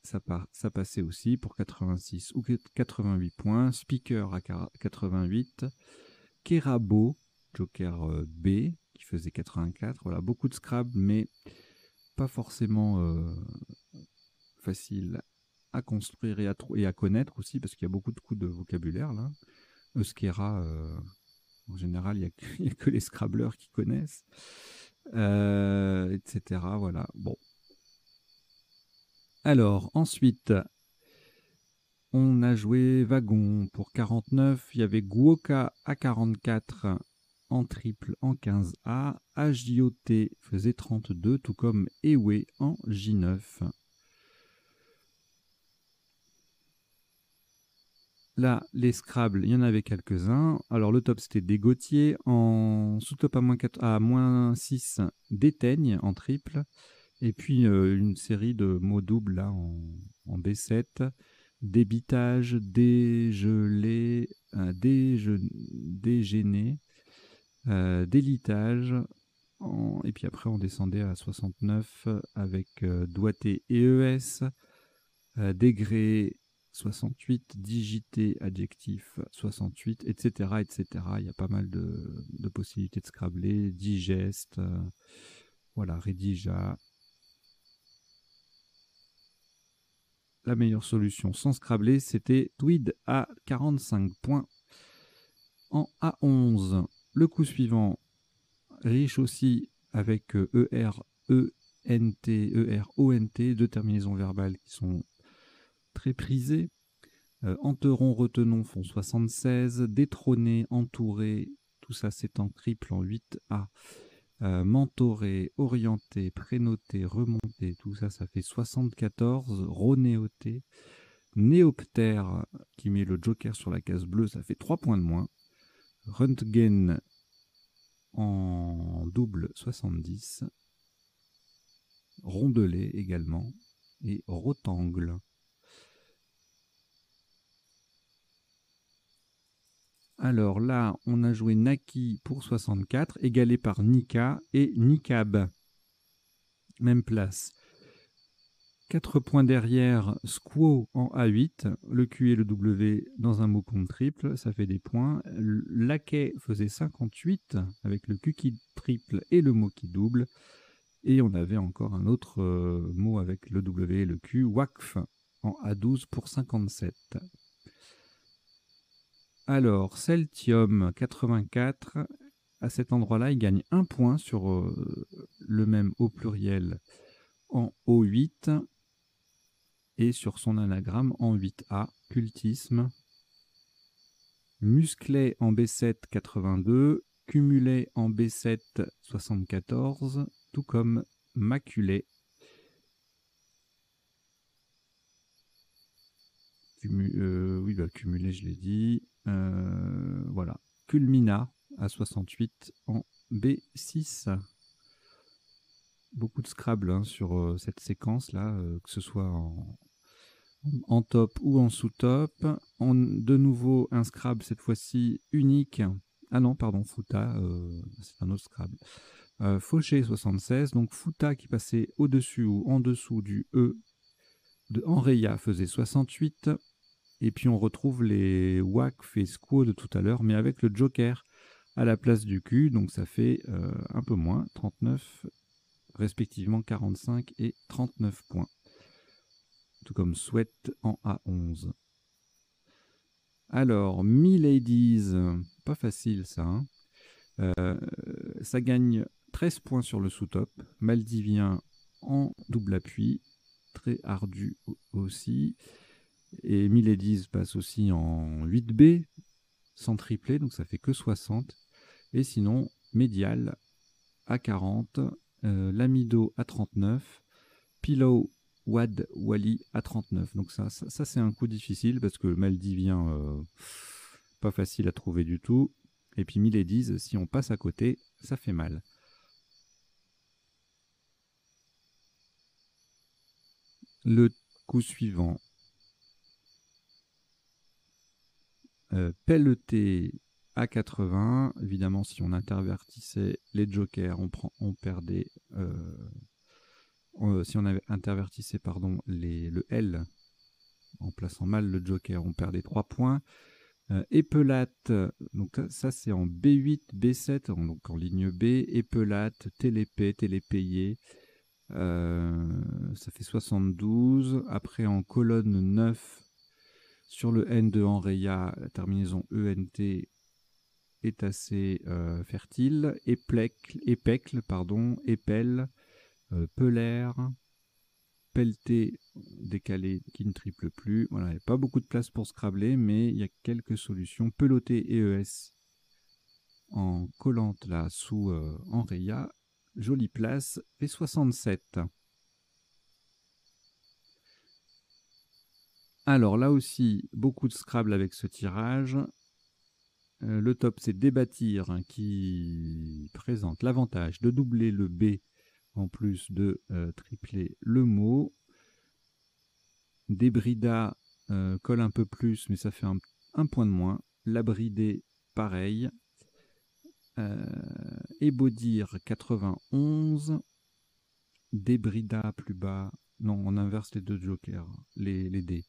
ça passait aussi pour 86 ou 88 points. Speaker à 88. Kerabo, Joker B, qui faisait 84. Voilà, beaucoup de Scrabble, mais pas forcément facile à construire et à connaître aussi, parce qu'il y a beaucoup de coups de vocabulaire là. Euskera, en général, il n'y a que les Scrabbleurs qui connaissent, etc. Voilà, bon. Alors, ensuite, On a joué Wagon pour 49. Il y avait Guoka à 44 en triple en 15A. HJOT faisait 32, tout comme Ewe en J9. Là, les Scrabble, il y en avait quelques-uns. Alors, le top, c'était des Gauthier. En sous-top à moins 6, des Teignes en triple. Et puis, une série de mots doubles là, en B7. Débitage, dégelé, dégéné, délitage. Et puis après, on descendait à 69 avec doigté et ES. Degré 68, digité, adjectif 68, etc., etc. Il y a pas mal de possibilités de scrabler, digeste, voilà, rédigea. La meilleure solution sans scrabler, c'était Tweed à 45 points en A11. Le coup suivant, riche aussi avec ER-ENT, ER-ONT, deux terminaisons verbales qui sont très prisées. Enteron, retenons font 76. Détrôné, entouré, tout ça c'est en triple en 8A. Mentoré, orienté, prénoté, remonté, tout ça ça fait 74. Ronéoté. Néoptère, qui met le joker sur la case bleue, ça fait 3 points de moins. Röntgen en double 70. Rondelet également. Et rotangle. Alors là, on a joué Naki pour 64, égalé par Nika et Nikab. Même place. 4 points derrière, Squaw en A8, le Q et le W dans un mot compte triple, ça fait des points. Laquais faisait 58 avec le Q qui triple et le mot qui double. Et on avait encore un autre mot avec le W et le Q, Wakf en A12 pour 57. Alors, Celtium 84, à cet endroit-là, il gagne 1 point sur le même au pluriel en O8 et sur son anagramme en 8A, cultisme. Musclet en B7 82, cumulet en B7 74, tout comme maculet. Oui, bah, cumulé, je l'ai dit. Voilà. Culmina à 68 en B6. Beaucoup de Scrabble hein, sur cette séquence-là, que ce soit en top ou en sous-top. De nouveau, un Scrabble, cette fois-ci unique. Ah non, pardon, Futa, c'est un autre Scrabble. Fauché 76, donc Futa qui passait au-dessus ou en dessous du E de Enreya faisait 68. Et puis on retrouve les Wakf et Squaw de tout à l'heure, mais avec le Joker à la place du Q, donc ça fait un peu moins, 39, respectivement 45 et 39 points. Tout comme Sweat en A11. Alors, Miladies, pas facile ça. Hein. Ça gagne 13 points sur le sous-top. Maldivien en double appui, très ardu aussi. Et Miladies passe aussi en 8B, sans tripler, donc ça fait que 60. Et sinon, Médial à 40, Lamido à 39, Pillow Wad Wally à 39. Donc ça c'est un coup difficile parce que le Maldivien, pas facile à trouver du tout. Et puis Miladies, si on passe à côté, ça fait mal. Le coup suivant. Pelleté à 80. Évidemment, si on intervertissait les jokers, on perdait. Si on avait intervertissé pardon, le L en plaçant mal le joker, on perdait 3 points. Épelate, donc ça c'est en B8, B7, donc en ligne B. Épelate, télépé, télépayé, ça fait 72. Après en colonne 9, sur le N de Enreya, la terminaison ENT est assez fertile. Épecle, pardon, épelle, pelaire, pelleté décalé qui ne triple plus. Voilà, il n'y a pas beaucoup de place pour scrabler, mais il y a quelques solutions. Peloté et ES en collante là sous Enreya. Jolie place. P67. Alors là aussi, beaucoup de Scrabble avec ce tirage. Le top, c'est Débâtir, hein, qui présente l'avantage de doubler le B en plus de tripler le mot. Débrida colle un peu plus, mais ça fait un point de moins. Labridé, pareil. Ébaudir, 91. Débrida, plus bas. Non, on inverse les deux jokers, les dés.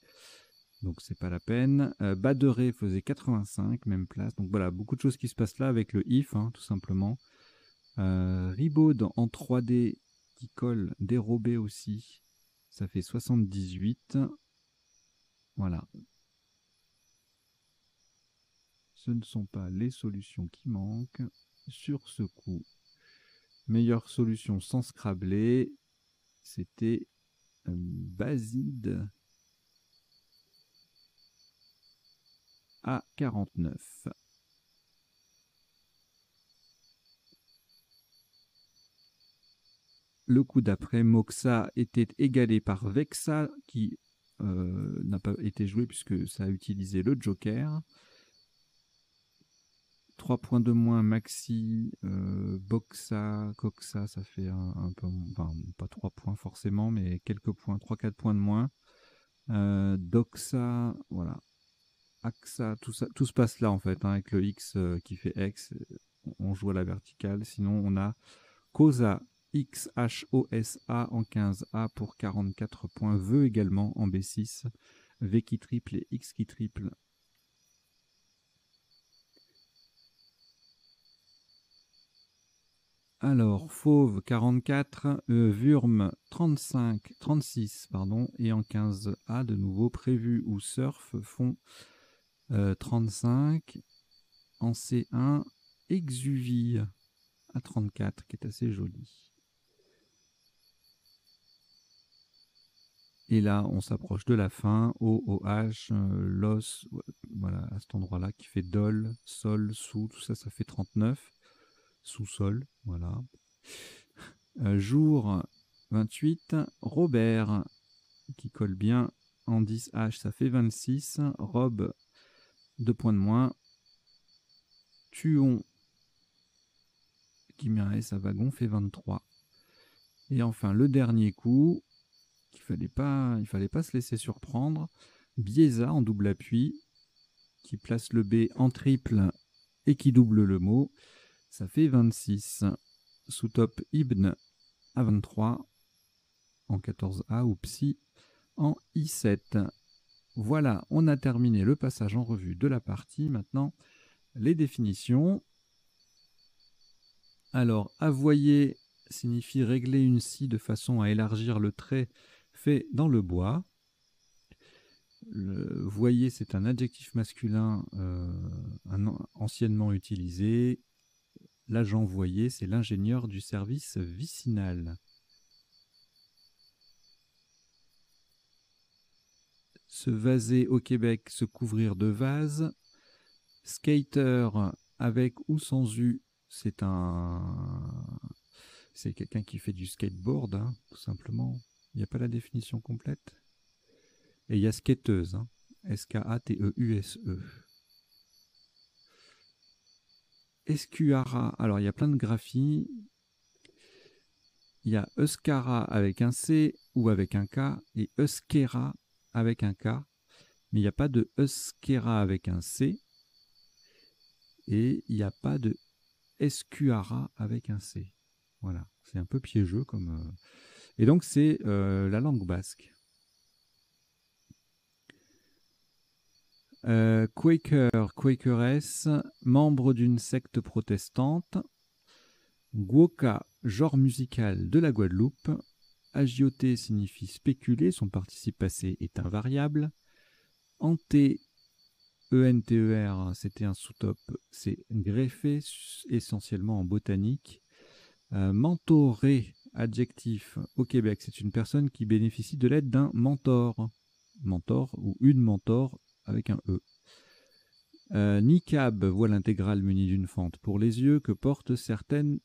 Donc c'est pas la peine. Baderet faisait 85, même place. Donc voilà, beaucoup de choses qui se passent là avec le if, hein, tout simplement. Ribaud en 3D qui colle, dérobé aussi. Ça fait 78. Voilà. Ce ne sont pas les solutions qui manquent. Sur ce coup, meilleure solution sans scrabler, c'était Baside à 49. Le coup d'après, Moxa était égalé par Vexa, qui n'a pas été joué puisque ça a utilisé le Joker. 3 points de moins, Maxi, Boxa, Coxa, ça fait un peu, enfin, pas 3 points forcément, mais quelques points, 3-4 points de moins. Doxa, voilà. Axa, tout se passe là en fait, hein, avec le X qui fait X, on joue à la verticale. Sinon, on a Cosa, XHOSA en 15A pour 44 points. Vœu également en B6. V qui triple et X qui triple. Alors, Fauve 44, Wurm 36, pardon, et en 15A de nouveau prévu ou Surf font 35. En C1, Exuvie à 34, qui est assez joli. Et là, on s'approche de la fin. OH, l'os, voilà, à cet endroit-là, qui fait Dol, Sol, Sous, tout ça, ça fait 39. Sous-sol, voilà. Jour 28, Robert, qui colle bien en 10H, ça fait 26. Robe, 2 points de moins. Tuon, qui met un S à wagon, fait 23. Et enfin, le dernier coup, il fallait pas se laisser surprendre. Biesa en double appui, qui place le B en triple et qui double le mot. Ça fait 26. Sous-top Ibn à 23 en 14A ou Psy en I7. Voilà, on a terminé le passage en revue de la partie. Maintenant, les définitions. Alors, avoyer signifie régler une scie de façon à élargir le trait fait dans le bois. Le voyer, c'est un adjectif masculin anciennement utilisé. L'agent voyer, c'est l'ingénieur du service vicinal. Se vaser au Québec, se couvrir de vase. Skater, avec ou sans U, c'est quelqu'un qui fait du skateboard, hein, tout simplement. Il n'y a pas la définition complète. Et il y a skateuse, hein, S-K-A-T-E-U-S-E. Escuara, alors il y a plein de graphies. Il y a Euskara avec un C ou avec un K et Euskera avec un K. Mais il n'y a pas de Euskera avec un C. Et il n'y a pas de Escuara avec un C. Voilà, c'est un peu piégeux comme. Et donc c'est la langue basque. Quaker, Quakeress, membre d'une secte protestante. Guoka, genre musical de la Guadeloupe. Agioter signifie spéculer, son participe passé est invariable. Enter, E-N-T-E-R, c'était un sous-top, c'est greffé essentiellement en botanique. Mentoré, Adjectif au Québec, c'est une personne qui bénéficie de l'aide d'un mentor. Mentor ou une mentor avec un E. Niqab, voile intégrale munie d'une fente pour les yeux que portent certaines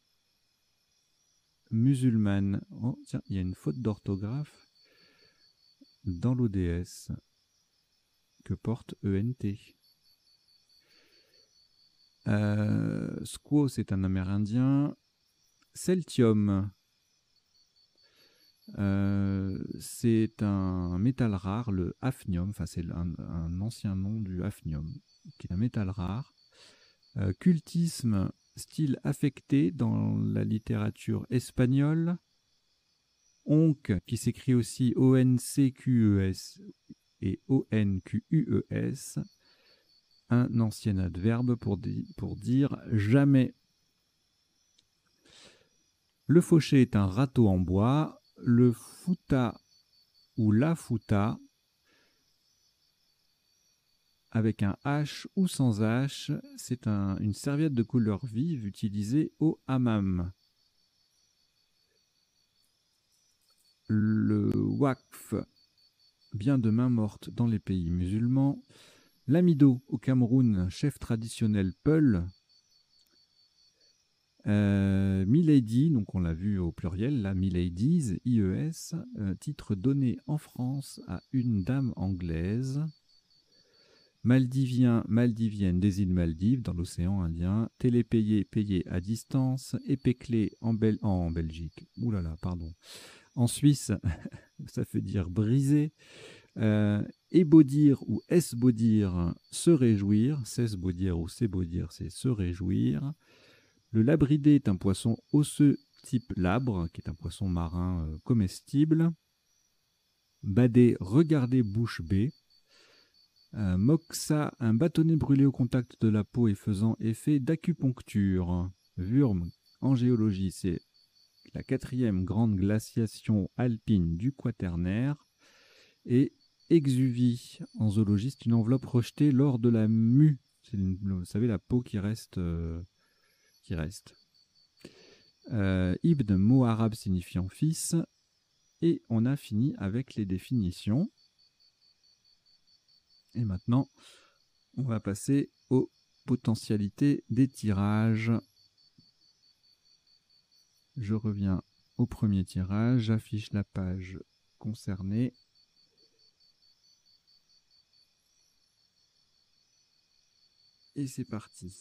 musulmanes. Oh, tiens, il y a une faute d'orthographe dans l'ODS que porte ENT. Squaw, c'est un Amérindien. Celtium, c'est un métal rare, le hafnium, enfin c'est un ancien nom du hafnium, qui est un métal rare. Cultisme, style affecté dans la littérature espagnole. Onc, qui s'écrit aussi O-N-C-Q-E-S et O-N-Q-U-E-S, un ancien adverbe pour dire jamais. Le fauché est un râteau en bois. Le fouta ou la fouta, avec un H ou sans H, c'est une serviette de couleur vive utilisée au hammam. Le waqf, bien de main morte dans les pays musulmans. L'amido au Cameroun, chef traditionnel Peul. Milady, donc on l'a vu au pluriel, la Miladies, IES, titre donné en France à une dame anglaise. Maldivien, Maldivienne des îles Maldives dans l'océan Indien. Télépayé, payé à distance. Épéclé en Belgique. Ouh là là, pardon. En Suisse, ça fait dire briser. Ébaudir ou esbaudir, se réjouir. S'esbaudir ou s'ébaudir, c'est se réjouir. Le labridé est un poisson osseux type labre, qui est un poisson marin comestible. Bader, regarder bouche bée. Moxa, un bâtonnet brûlé au contact de la peau et faisant effet d'acupuncture. Wurm, en géologie, c'est la 4e grande glaciation alpine du Quaternaire. Et exuvie, en zoologie, c'est une enveloppe rejetée lors de la mue. C'est vous savez, la peau qui reste. Ibn, mot arabe signifiant fils. Et on a fini avec les définitions. Et maintenant, on va passer aux potentialités des tirages. Je reviens au premier tirage, j'affiche la page concernée. Et c'est parti.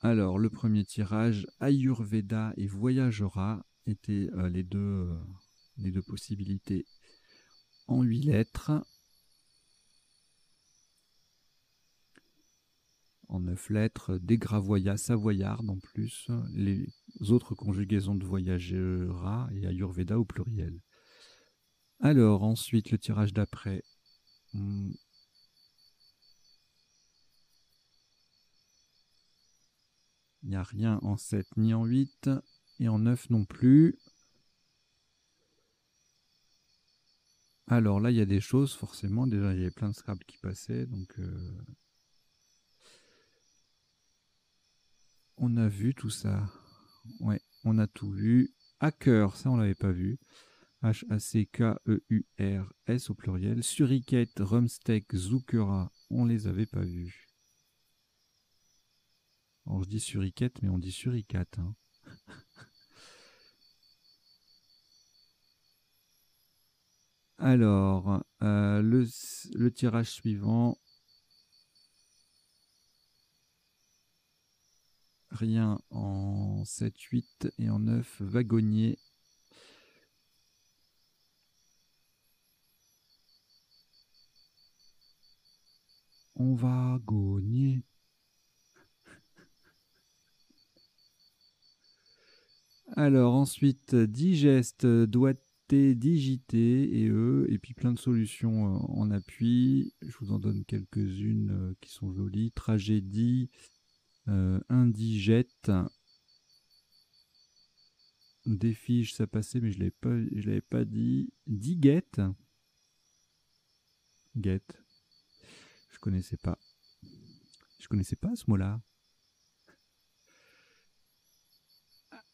Alors, le premier tirage, Ayurveda et Voyagera étaient les deux possibilités en 8 lettres. En 9 lettres, Dégravoya, Savoyarde en plus, les autres conjugaisons de Voyagera et Ayurveda au pluriel. Alors, ensuite, le tirage d'après. Il n'y a rien en 7 ni en 8, et en 9 non plus. Alors là, il y a des choses, forcément. Déjà, il y avait plein de Scrabble qui passaient, donc on a vu tout ça. Ouais, on a tout vu. Hacker, ça, on l'avait pas vu. H-A-C-K-E-U-R-S au pluriel. Suriquette, Rumsteak, Zoukera, on les avait pas vus. Alors, je dis suriquette, mais on dit suricate. Hein. Alors, le tirage suivant. Rien en 7, 8 et en 9, wagonnier. On va gagner. Alors ensuite, digeste, doigté, digité, et eux, et puis plein de solutions en appui. Je vous en donne quelques-unes qui sont jolies. Tragédie, indigète. Défige, ça passait, mais je l'avais pas dit. Diguette. Guette. Je connaissais pas. Je connaissais pas ce mot-là.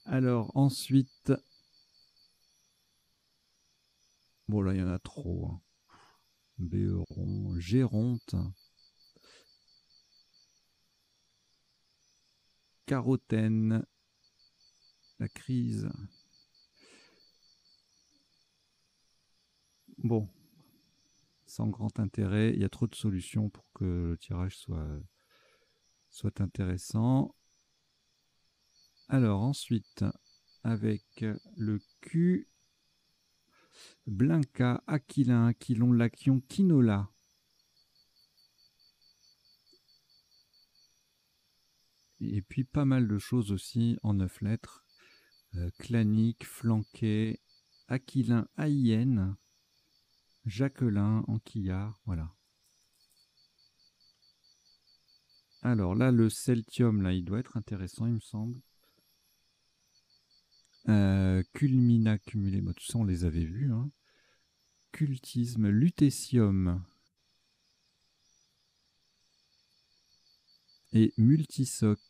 Alors ensuite, bon là il y en a trop. Hein. Béeron, Géronte, Carotène, la crise. Bon, sans grand intérêt, il y a trop de solutions pour que le tirage soit intéressant. Alors ensuite, avec le Q, Blinka, Aquilin, Aquilon, Laquion, Quinola. Et puis pas mal de choses aussi en 9 lettres. Clanique, Flanquet, Aquilin, Aïenne, Jacquelin, Anquillard, voilà. Alors là, le Celtium, là, il doit être intéressant, il me semble. Culmina, cumulé, bah, tout ça, on les avait vus. Hein. Cultisme, Lutécium et Multisoc.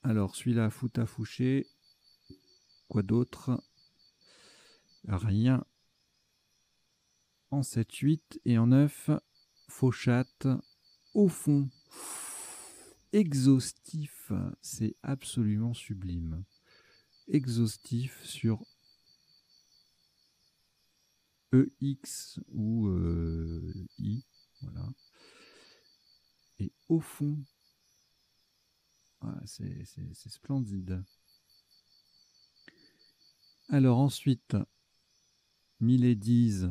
Alors, celui-là, Foutafouché. Quoi d'autre? Rien. En 7-8 et en 9, Fauchat. Au fond. Exhaustif, c'est absolument sublime. Exhaustif sur EX ou I, voilà. Et au fond, voilà, c'est splendide. Alors ensuite, Miladies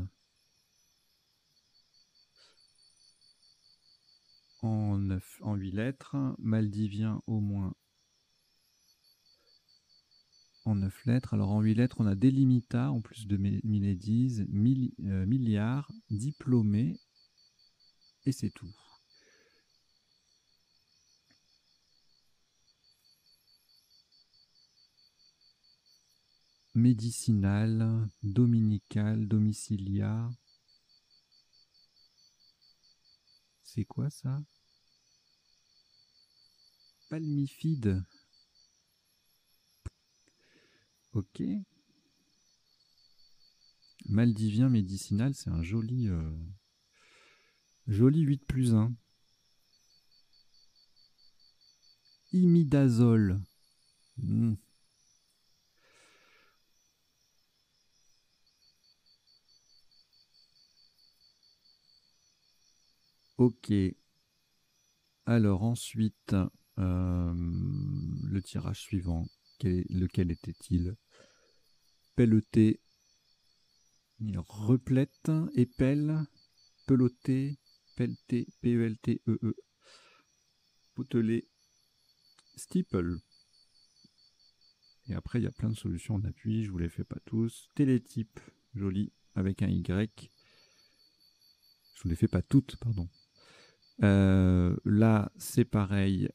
en 8 lettres, Maldivien au moins en 9 lettres. Alors en 8 lettres, on a Delimita en plus de Miladies, Milliard, Diplômé, et c'est tout. Médicinal, dominical, domicilia. C'est quoi ça? Palmifide. Ok. Maldivien médicinal, c'est un joli 8+1. Imidazole. Ok. Alors ensuite, le tirage suivant, lequel était-il? Pelleté, replète, épelle, peloté, pelleté, P-E-L-T-E-E, potelé, steeple. Et après, il y a plein de solutions en appui, je vous les fais pas tous. Télétype, joli, avec un Y. Je vous les fais pas toutes, pardon. Là, c'est pareil.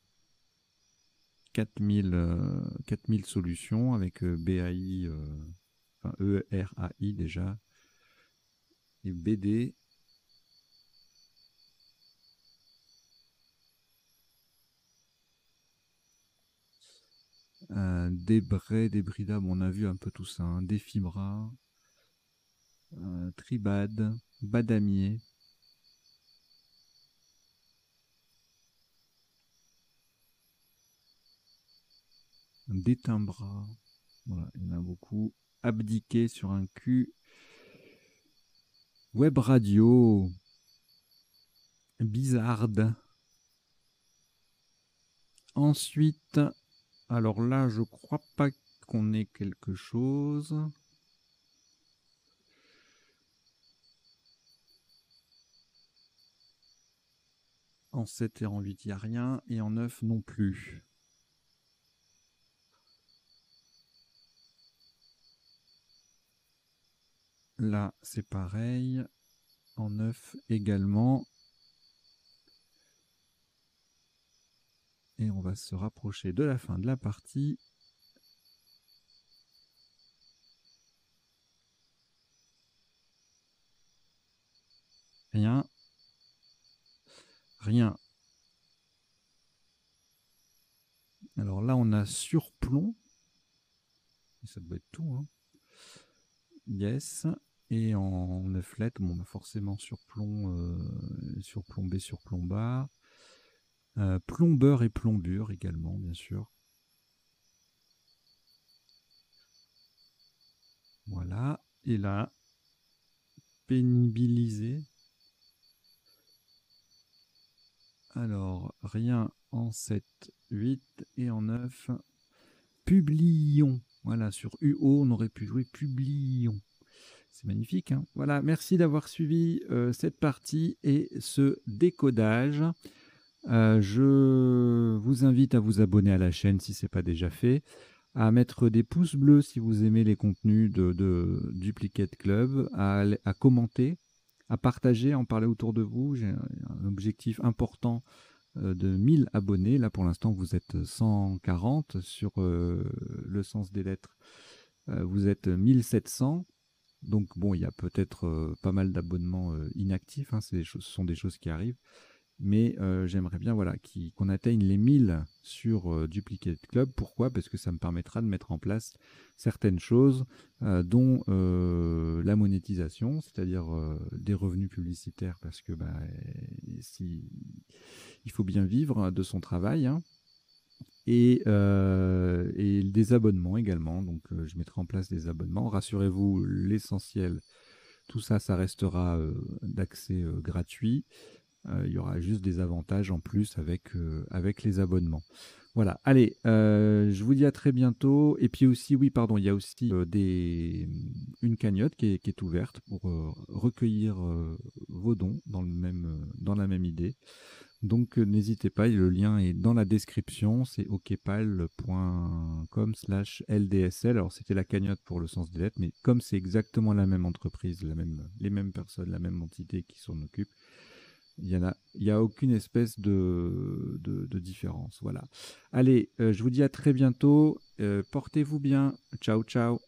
4000 solutions avec BAI, enfin ERAI déjà. Et BD. Débray, Débrida, bon, on a vu un peu tout ça. Hein. Défibra, Tribad, Badamier. Détimbra, voilà, il y en a beaucoup. Abdiqué sur un cul. Web radio. Bizarde. Ensuite, alors là, je crois pas qu'on ait quelque chose. En 7 et en 8, il n'y a rien. Et en 9 non plus. Là, c'est pareil. En 9 également. Et on va se rapprocher de la fin de la partie. Rien. Alors là, on a surplomb. Ça doit être tout. Hein. Yes. Et en 9 lettres, bon, forcément surplomb, surplombé, surplombar. Plombeur et plombure également, bien sûr. Voilà. Et là, pénibiliser. Alors, rien en 7, 8 et en 9. Publions. Voilà, sur UO, on aurait pu jouer publions. C'est magnifique. Hein, voilà, merci d'avoir suivi cette partie et ce décodage. Je vous invite à vous abonner à la chaîne si ce n'est pas déjà fait, à mettre des pouces bleus si vous aimez les contenus de Duplicate Club, à commenter, à partager, à en parler autour de vous. J'ai un objectif important de 1000 abonnés. Là, pour l'instant, vous êtes 140 sur le sens des lettres. Vous êtes 1700. Donc, bon, il y a peut-être pas mal d'abonnements inactifs. Hein, ce sont des choses qui arrivent. Mais j'aimerais bien voilà, qu'on atteigne les 1000 sur Duplicate Club. Pourquoi? Parce que ça me permettra de mettre en place certaines choses, dont la monétisation, c'est-à-dire des revenus publicitaires, parce que il faut bien vivre de son travail. Hein, et des abonnements également. Donc je mettrai en place des abonnements. Rassurez-vous, l'essentiel, tout ça, ça restera d'accès gratuit. Il y aura juste des avantages en plus avec les abonnements. Voilà, allez, je vous dis à très bientôt. Et puis aussi, oui, pardon, il y a aussi une cagnotte qui est ouverte pour recueillir vos dons dans la même idée. Donc n'hésitez pas, le lien est dans la description, c'est okpal.com/LDSL. Alors c'était la cagnotte pour le sens des lettres, mais comme c'est exactement la même entreprise, les mêmes personnes, la même entité qui s'en occupe, il y a aucune espèce de différence. Voilà. Allez, je vous dis à très bientôt. Portez-vous bien. Ciao, ciao.